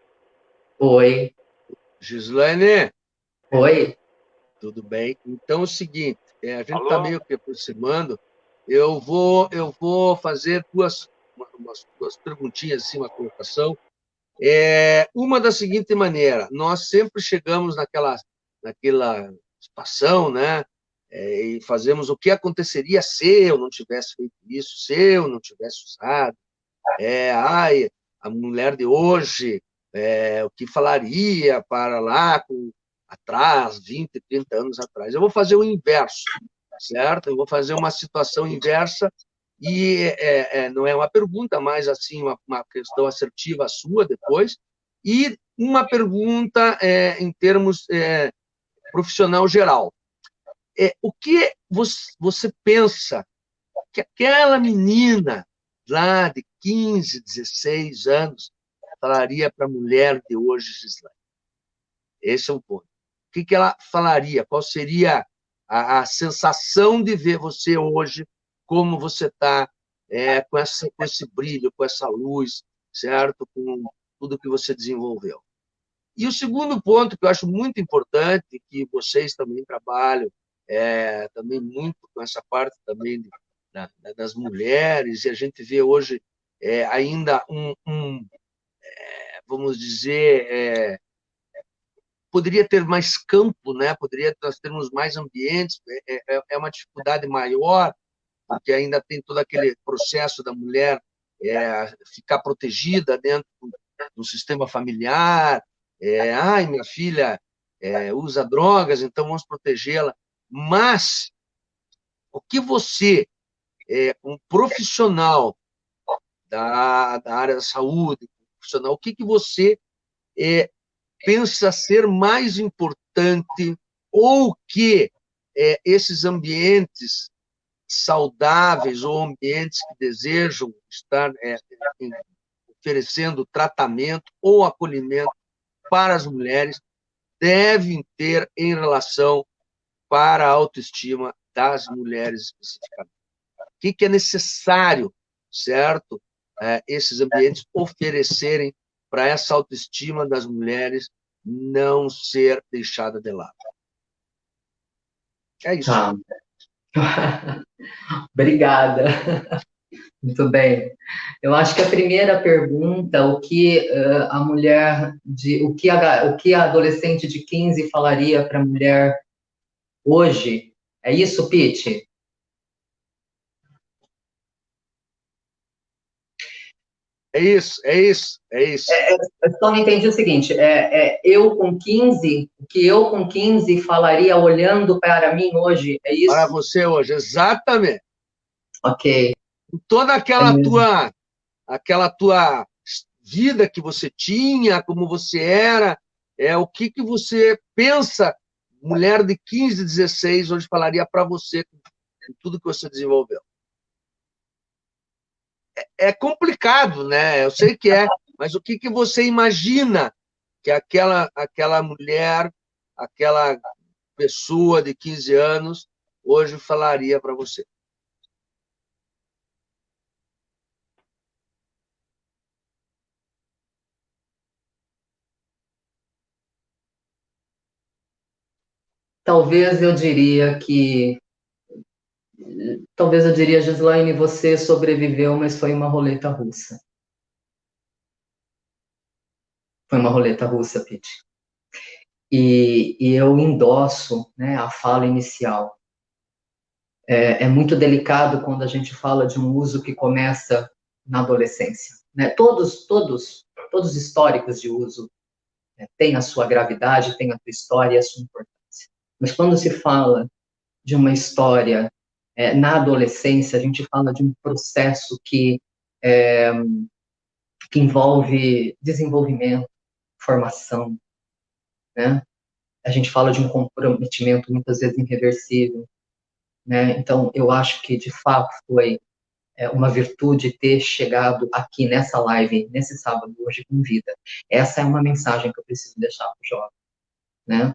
Oi. Gislaine? Oi. Tudo bem? Então é o seguinte, a gente está Alô? meio que aproximando, eu vou fazer duas perguntinhas, assim, uma colocação. Uma da seguinte maneira, nós sempre chegamos naquela situação, né? E fazemos o que aconteceria se eu não tivesse feito isso, se eu não tivesse usado. Ai, a mulher de hoje, o que falaria para lá atrás, 20, 30 anos atrás. Eu vou fazer o inverso, certo? Eu vou fazer uma situação inversa e não é uma pergunta, mas assim uma questão assertiva sua depois, e uma pergunta em termos profissional geral. O que você pensa que aquela menina lá de 15, 16 anos falaria para a mulher de hoje, Gislaine? Esse é o ponto. O que ela falaria? Qual seria a sensação de ver você hoje, como você está, com esse brilho, com essa luz, certo? Com tudo que você desenvolveu. E o segundo ponto que eu acho muito importante, que vocês também trabalham, também muito com essa parte também das mulheres, e a gente vê hoje ainda vamos dizer, poderia ter mais campo, né? Nós termos mais ambientes, é uma dificuldade maior, porque ainda tem todo aquele processo da mulher ficar protegida dentro do sistema familiar. Ai, minha filha usa drogas, então vamos protegê-la. Mas o que você, um profissional da área da saúde, profissional, o que você pensa ser mais importante, ou que esses ambientes saudáveis ou ambientes que desejam estar oferecendo tratamento ou acolhimento para as mulheres devem ter em relação para a autoestima das mulheres especificamente? O que é necessário, certo? Esses ambientes oferecerem para essa autoestima das mulheres não ser deixada de lado. É isso. Obrigada. Muito bem. Eu acho que a primeira pergunta, o que a mulher o que a adolescente de 15 falaria para a mulher hoje? É isso, Pete? É isso, é isso, é isso. Eu só não entendi o seguinte, eu com 15, o que eu com 15 falaria olhando para mim hoje, é isso? Para você hoje, exatamente. Ok. Toda aquela tua vida que você tinha, como você era, o que você pensa, mulher de 15, 16, hoje falaria para você com tudo que você desenvolveu. É complicado, né? Eu sei que é, mas o que você imagina que aquela mulher, aquela pessoa de 15 anos, hoje falaria para você? Talvez eu diria, Gislaine, você sobreviveu, mas foi uma roleta russa. Foi uma roleta russa, Pete. E eu endosso, né, a fala inicial. É muito delicado quando a gente fala de um uso que começa na adolescência, né? Todos históricos de uso, né, têm a sua gravidade, têm a sua história e a sua importância. Mas quando se fala de uma história na adolescência, a gente fala de um processo que envolve desenvolvimento, formação, né? A gente fala de um comprometimento muitas vezes irreversível, né? Então, eu acho que, de fato, foi uma virtude ter chegado aqui nessa live, nesse sábado, hoje, com vida. Essa é uma mensagem que eu preciso deixar para o jovem, né?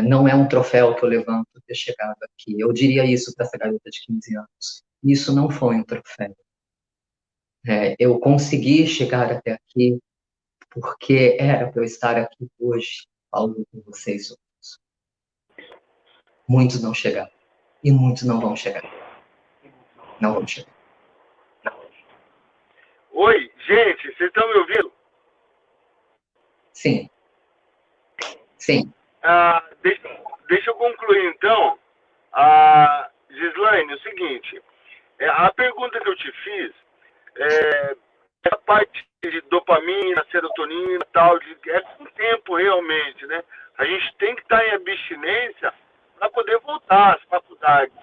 Não é um troféu que eu levanto ter chegado aqui. Eu diria isso para essa garota de 15 anos. Isso não foi um troféu. Eu consegui chegar até aqui porque era para eu estar aqui hoje falando com vocês sobre isso. Muitos não chegaram. E muitos não vão chegar. Não vão chegar. Oi, gente, vocês estão me ouvindo? Sim. Sim. Deixa eu concluir, então. Gislaine, é o seguinte. A pergunta que eu te fiz, essa parte de dopamina, serotonina e tal, é com tempo realmente, né? A gente tem que estar em abstinência para poder voltar às faculdades,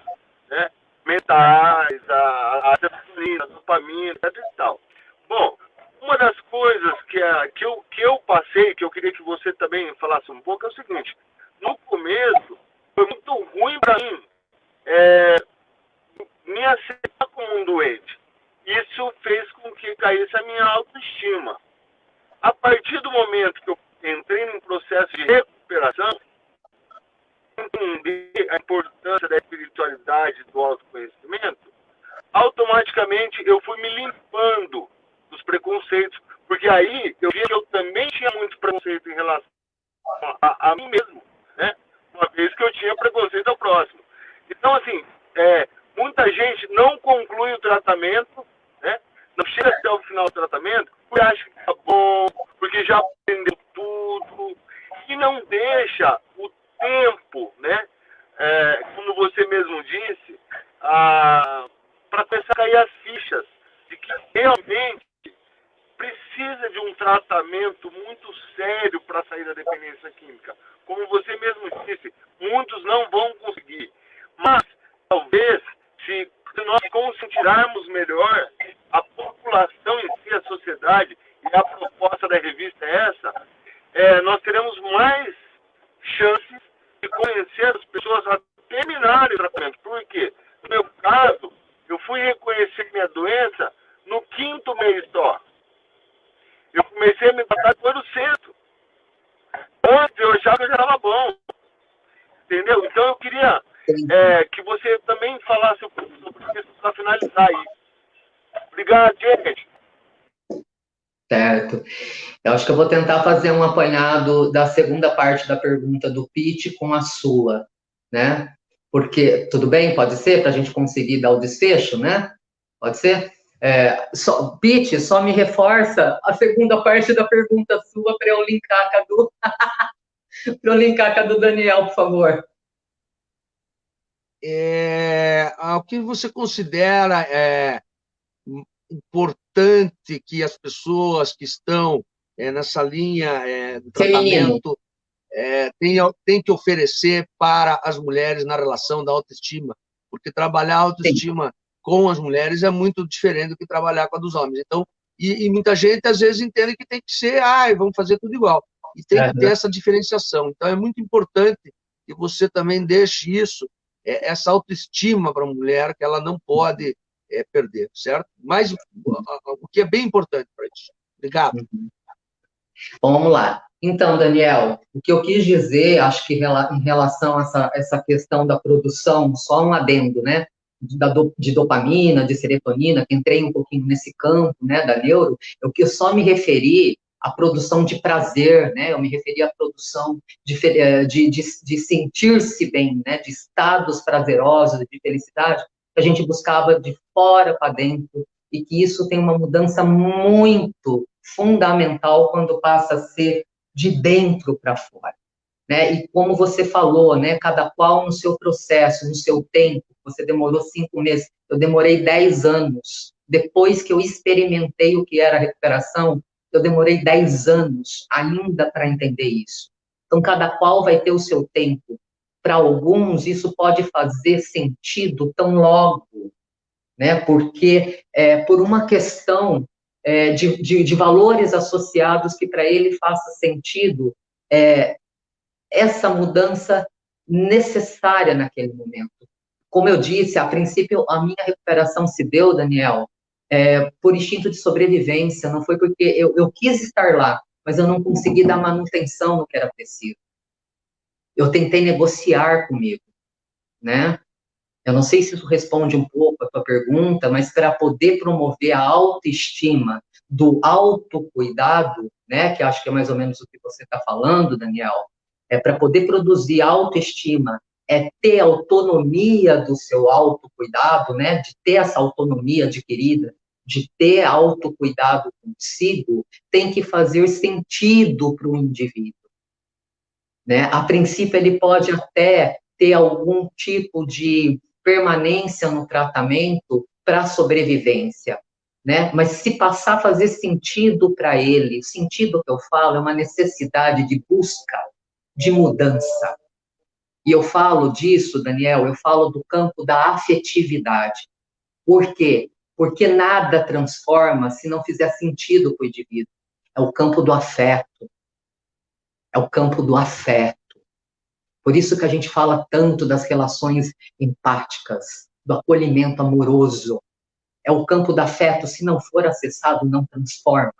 né? Mentais, a serotonina, a dopamina, etc e tal. Bom, uma das coisas que eu passei, que eu queria que você também falasse um pouco, é o seguinte. No começo, foi muito ruim para mim me aceitar como um doente. Isso fez com que caísse a minha autoestima. A partir do momento que eu entrei num processo de recuperação, entender a importância da espiritualidade, do autoconhecimento, automaticamente eu fui me limpando dos preconceitos, porque aí eu vi que eu também tinha muito preconceito em relação a mim mesmo, né? Uma vez que eu tinha preconceito ao próximo. Então, assim, muita gente não conclui o tratamento, né? Não chega até o final do tratamento, porque acha que tá bom, porque já aprendeu tudo, e não deixa o tempo, né? Como você mesmo disse, para começar a cair as fichas de que realmente precisa de um tratamento muito sério para sair da dependência química. Como você mesmo disse, muitos não vão conseguir. Mas, talvez, se nós conscientizarmos melhor a população em si, a sociedade, e a proposta da revista é essa, nós teremos mais chances de convencer as pessoas a terminarem o tratamento. Por quê? No meu caso, eu fui reconhecer minha doença no 5º mês só. Eu comecei a me tratar depois do 6º. Antes eu achava que eu já estava bom. Entendeu? Então eu queria que você também falasse um pouco sobre isso para finalizar aí. Obrigado, gente. Certo. Eu acho que eu vou tentar fazer um apanhado da segunda parte da pergunta do Pete com a sua, né? porque, tudo bem, pode ser, para a gente conseguir dar o desfecho, né? Pode ser? Pete, só me reforça a segunda parte da pergunta sua para eu linkar com a do, para eu linkar com a do Daniel, por favor. O que você considera importante que as pessoas que estão nessa linha do tratamento tem que oferecer para as mulheres na relação da autoestima? Porque trabalhar a autoestima Sim. com as mulheres é muito diferente do que trabalhar com a dos homens. Então, e muita gente, às vezes, entende que tem que ser, vamos fazer tudo igual. E tem que ter essa diferenciação. Então, é muito importante que você também deixe isso, essa autoestima para a mulher, que ela não pode perder, certo? Mas o que é bem importante para isso. Obrigado. Vamos lá. Então, Daniel, o que eu quis dizer, acho que em relação a essa questão da produção, só um adendo, né? De dopamina, de serotonina, que entrei um pouquinho nesse campo, né, da neuro, eu só me referi à produção de prazer, né? Eu me referi à produção de sentir-se bem, né? De estados prazerosos, de felicidade, que a gente buscava de fora para dentro, e que isso tem uma mudança muito fundamental quando passa a ser de dentro para fora, né? E como você falou, né? Cada qual no seu processo, no seu tempo. Você demorou 5 meses, eu demorei 10 anos. Depois que eu experimentei o que era a recuperação, eu demorei 10 anos ainda para entender isso. Então, cada qual vai ter o seu tempo. Para alguns, isso pode fazer sentido tão logo, né? Porque por uma questão de valores associados que para ele faça sentido essa mudança necessária naquele momento. Como eu disse, a princípio, a minha recuperação se deu, Daniel, por instinto de sobrevivência, não foi porque eu quis estar lá, mas eu não consegui dar manutenção no que era preciso. Eu tentei negociar comigo, né? Eu não sei se isso responde um pouco a tua pergunta, mas para poder promover a autoestima do autocuidado, né, que acho que é mais ou menos o que você está falando, Daniel, para poder produzir autoestima, ter autonomia do seu autocuidado, né, de ter essa autonomia adquirida, de ter autocuidado consigo, tem que fazer sentido para o indivíduo, né? A princípio, ele pode até ter algum tipo de permanência no tratamento para sobrevivência, né? Mas se passar a fazer sentido para ele, o sentido que eu falo é uma necessidade de busca, de mudança. E eu falo disso, Daniel, eu falo do campo da afetividade. Por quê? Porque nada transforma se não fizer sentido para o indivíduo. É o campo do afeto. É o campo do afeto. Por isso que a gente fala tanto das relações empáticas, do acolhimento amoroso. É o campo do afeto, se não for acessado, não transforma,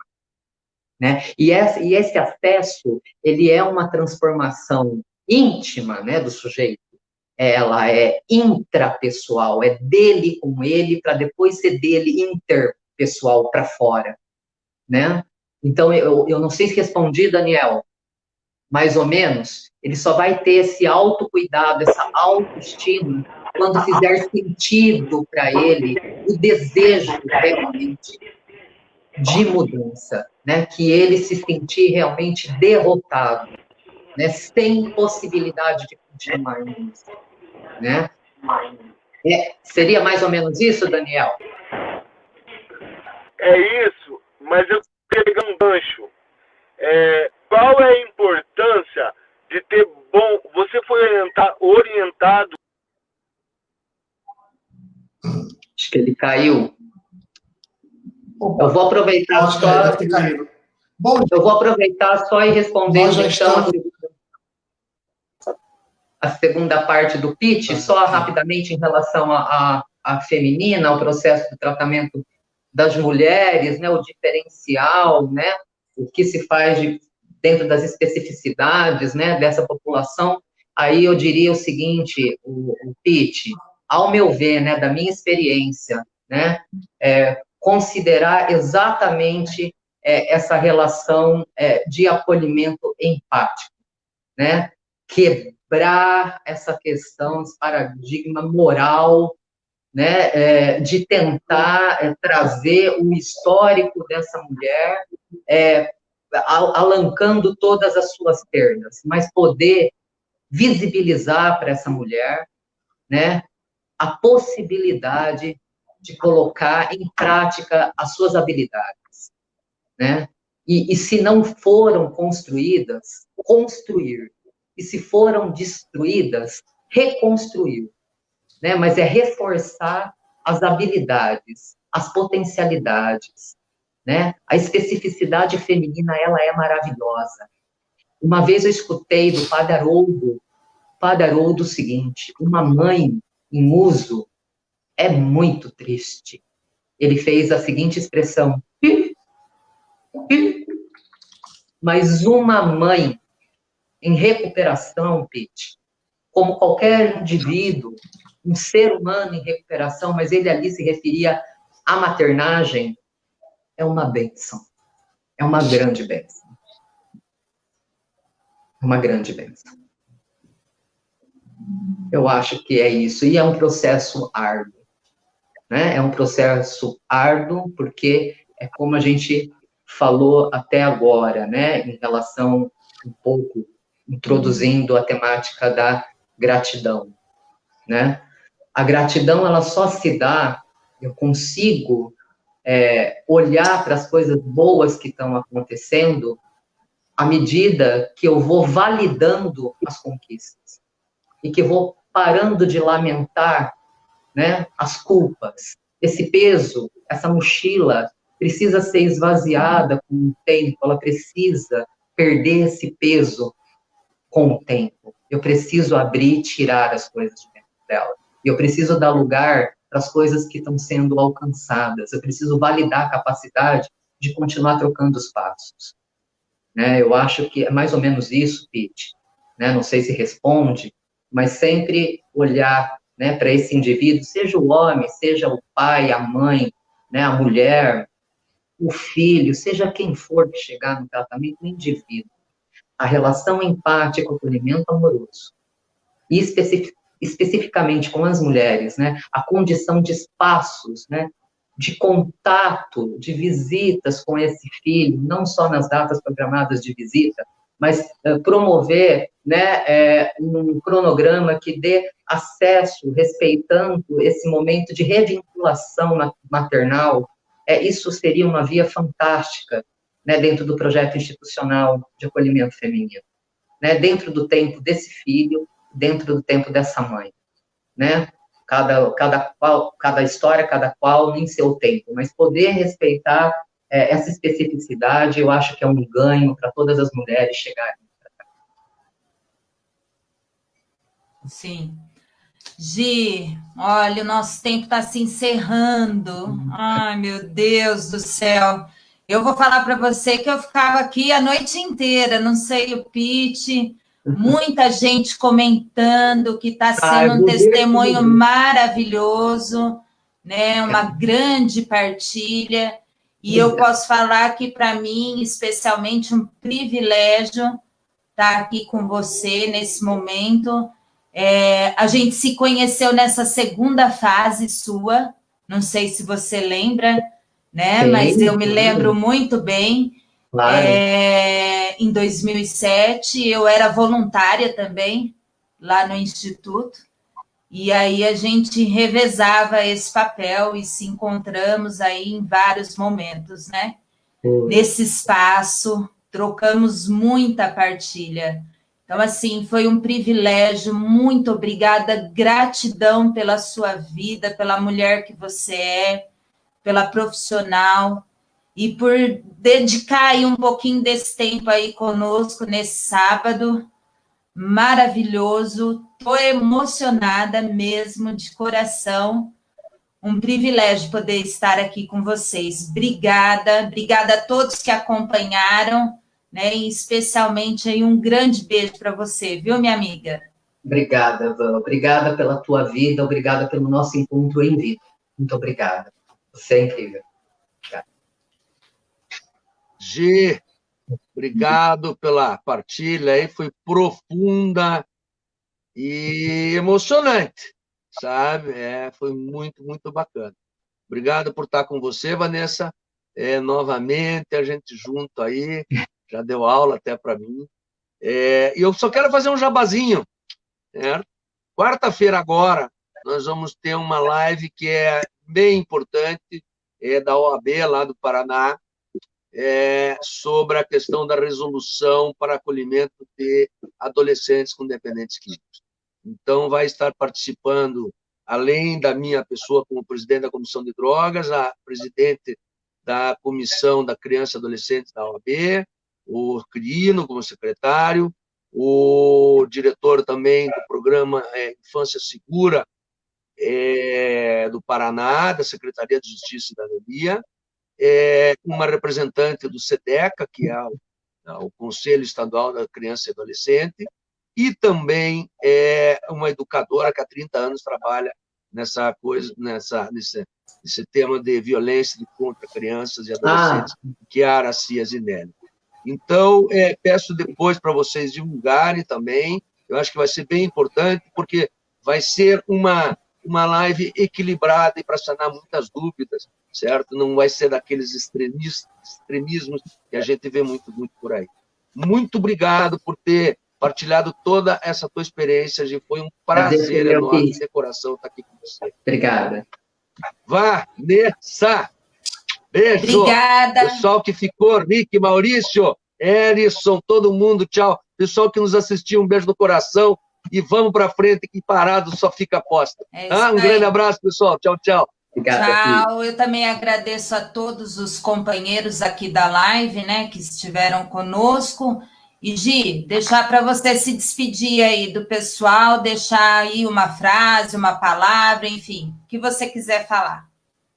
né? E esse acesso, ele é uma transformação íntima, né, do sujeito. Ela é intrapessoal, é dele com ele, para depois ser dele interpessoal para fora, né? Então, eu não sei se respondi, Daniel, mais ou menos, ele só vai ter esse autocuidado, essa autoestima, quando fizer sentido para ele o desejo realmente de mudança, né? Que ele se sentir realmente derrotado, né? Sem possibilidade de continuar nisso, né? Seria mais ou menos isso, Daniel? É isso, mas eu peguei um gancho. Qual é a importância de ter bom... Você foi orientado... Acho que ele caiu. Opa. Eu vou aproveitar só... Deve ter caído. Bom, eu vou aproveitar só e responder, então, a segunda parte do pitch, só rapidamente em relação à feminina, ao processo de tratamento das mulheres, né, o diferencial, né, o que se faz dentro das especificidades, né, dessa população. Aí eu diria o seguinte, o pitch, ao meu ver, né, da minha experiência, né, considerar exatamente essa relação de acolhimento empático, né, quebrar quebrar essa questão, esse paradigma moral, né, de tentar trazer o histórico dessa mulher, alancando todas as suas perdas, mas poder visibilizar para essa mulher, né, a possibilidade de colocar em prática as suas habilidades, né? E se não foram construídas, construir. E se foram destruídas, reconstruir, né? Mas é reforçar as habilidades, as potencialidades, né? A especificidade feminina, ela é maravilhosa. Uma vez eu escutei do Padre Haroldo o seguinte: uma mãe em uso é muito triste. Ele fez a seguinte expressão: mas uma mãe em recuperação, Pete, como qualquer indivíduo, um ser humano em recuperação, mas ele ali se referia à maternagem, é uma bênção. É uma grande bênção. Uma grande bênção. Eu acho que é isso. E é um processo árduo, né? É um processo árduo, porque é como a gente falou até agora, né? Em relação, um pouco, introduzindo a temática da gratidão, né? A gratidão, ela só se dá, eu consigo olhar para as coisas boas que estão acontecendo à medida que eu vou validando as conquistas e que vou parando de lamentar, né, as culpas. Esse peso, essa mochila precisa ser esvaziada com o tempo, ela precisa perder esse peso com o tempo. Eu preciso abrir e tirar as coisas de dentro dela. E eu preciso dar lugar para as coisas que estão sendo alcançadas. Eu preciso validar a capacidade de continuar trocando os passos. Né? Eu acho que é mais ou menos isso, Pete. Né? Não sei se responde, mas sempre olhar, né, para esse indivíduo, seja o homem, seja o pai, a mãe, né, a mulher, o filho, seja quem for que chegar no tratamento, o indivíduo. A relação empática, o acolhimento amoroso. E especificamente com as mulheres, né, a condição de espaços, né, de contato, de visitas com esse filho, não só nas datas programadas de visita, mas promover, né, um cronograma que dê acesso, respeitando esse momento de revinculação maternal. Isso seria uma via fantástica, né, dentro do projeto institucional de acolhimento feminino, né, dentro do tempo desse filho, dentro do tempo dessa mãe, né? Cada história, cada qual em seu tempo, mas poder respeitar essa especificidade, eu acho que é um ganho para todas as mulheres chegarem. Sim. Gi, olha, o nosso tempo está se encerrando. Ai, meu Deus do céu. Eu vou falar para você que eu ficava aqui a noite inteira, não sei o Pete, muita gente comentando que está sendo um testemunho maravilhoso, né? Uma grande partilha. E eu posso falar que, para mim, especialmente, um privilégio estar aqui com você nesse momento. A gente se conheceu nessa segunda fase sua, não sei se você lembra, né? Sim, mas eu me lembro muito bem. Claro. Em 2007, eu era voluntária também, lá no Instituto, e aí a gente revezava esse papel e se encontramos aí em vários momentos, né? Nesse espaço, trocamos muita partilha. Então, assim, foi um privilégio, muito obrigada, gratidão pela sua vida, pela mulher que você é, pela profissional, e por dedicar aí um pouquinho desse tempo aí conosco nesse sábado, maravilhoso, estou emocionada mesmo, de coração, um privilégio poder estar aqui com vocês. Obrigada a todos que acompanharam, né? E especialmente aí um grande beijo para você, viu, minha amiga? Obrigada, Van. Obrigada pela tua vida, obrigada pelo nosso encontro em vida. Muito obrigada. Você é incrível. Obrigada. Gi, obrigado pela partilha aí, foi profunda, e emocionante, sabe? Foi muito, muito bacana. Obrigado por estar com você, Vanessa. Novamente, a gente junto aí, já deu aula até para mim. E eu só quero fazer um jabazinho, certo? Quarta-feira agora, nós vamos ter uma live que é bem importante, da OAB lá do Paraná, sobre a questão da resolução para acolhimento de adolescentes com dependentes químicos. Então, vai estar participando, além da minha pessoa como presidente da Comissão de Drogas, a presidente da Comissão da Criança e Adolescente da OAB, o Crino como secretário, o diretor também do programa Infância Segura do Paraná, da Secretaria de Justiça e Cidadania, uma representante do SEDECA, que é o Conselho Estadual da Criança e Adolescente, e também uma educadora que há 30 anos trabalha nesse tema de violência contra crianças e adolescentes, que é a Aracia Zinelli. Então, peço depois para vocês divulgarem também, eu acho que vai ser bem importante, porque vai ser uma live equilibrada e para sanar muitas dúvidas, certo? Não vai ser daqueles extremismos que a gente vê muito, muito por aí. Muito obrigado por ter partilhado toda essa tua experiência, Gi. Foi um prazer enorme, de coração, estar aqui com você. Obrigada. Vanessa! Beijo! Obrigada! Pessoal que ficou, Rick, Maurício, Erison, todo mundo, tchau. Pessoal que nos assistiu, um beijo no coração e vamos para frente, que parado só fica aposta. Um grande abraço, pessoal. Tchau, tchau. Obrigada, tchau. Eu também agradeço a todos os companheiros aqui da live, né, que estiveram conosco. E, Gi, deixar para você se despedir aí do pessoal, deixar aí uma frase, uma palavra, enfim, o que você quiser falar.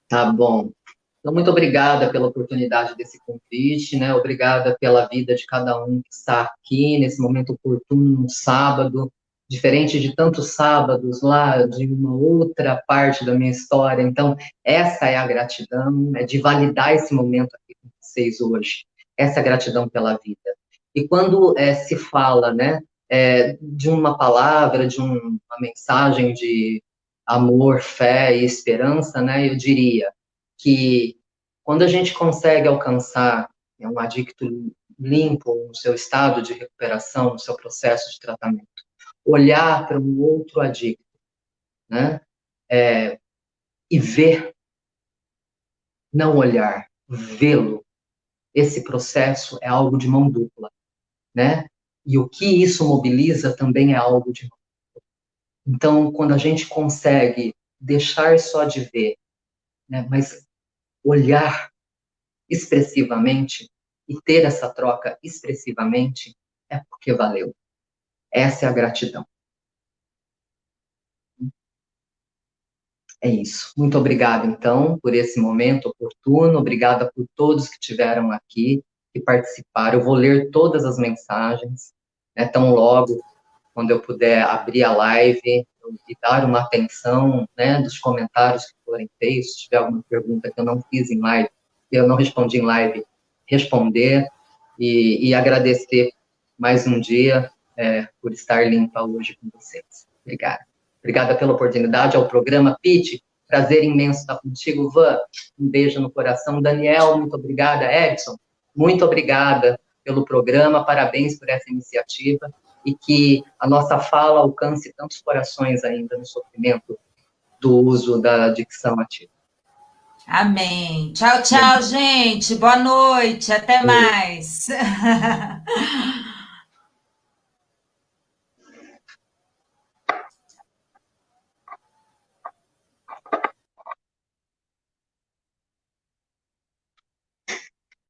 Tá bom. Então, muito obrigada pela oportunidade desse convite, né? Obrigada pela vida de cada um que está aqui nesse momento oportuno, no sábado, diferente de tantos sábados lá, de uma outra parte da minha história. Então, essa é a gratidão, de validar esse momento aqui com vocês hoje. Essa é a gratidão pela vida. E quando se fala, né, de uma palavra, de uma mensagem de amor, fé e esperança, né, eu diria que quando a gente consegue alcançar um adicto limpo no seu estado de recuperação, no seu processo de tratamento, olhar para um outro adicto, né, e ver, não olhar, vê-lo, esse processo é algo de mão dupla, né? E o que isso mobiliza também é algo de mão dupla. Então, quando a gente consegue deixar só de ver, né, mas olhar expressivamente e ter essa troca expressivamente, é porque valeu. Essa é a gratidão. É isso. Muito obrigado, então, por esse momento oportuno. Obrigada por todos que estiveram aqui, que participaram. Eu vou ler todas as mensagens, né, tão logo, quando eu puder abrir a live e dar uma atenção, né, dos comentários que forem feitos. Se tiver alguma pergunta que eu não fiz em live, que eu não respondi em live, responder e agradecer mais um dia por estar limpa hoje com vocês. Obrigada. Obrigada pela oportunidade ao programa. Pete, prazer imenso estar contigo. Van, um beijo no coração. Daniel, muito obrigada. Edson, muito obrigada pelo programa. Parabéns por essa iniciativa e que a nossa fala alcance tantos corações ainda no sofrimento do uso da adicção ativa. Amém. Tchau, tchau, gente. Boa noite. Até mais.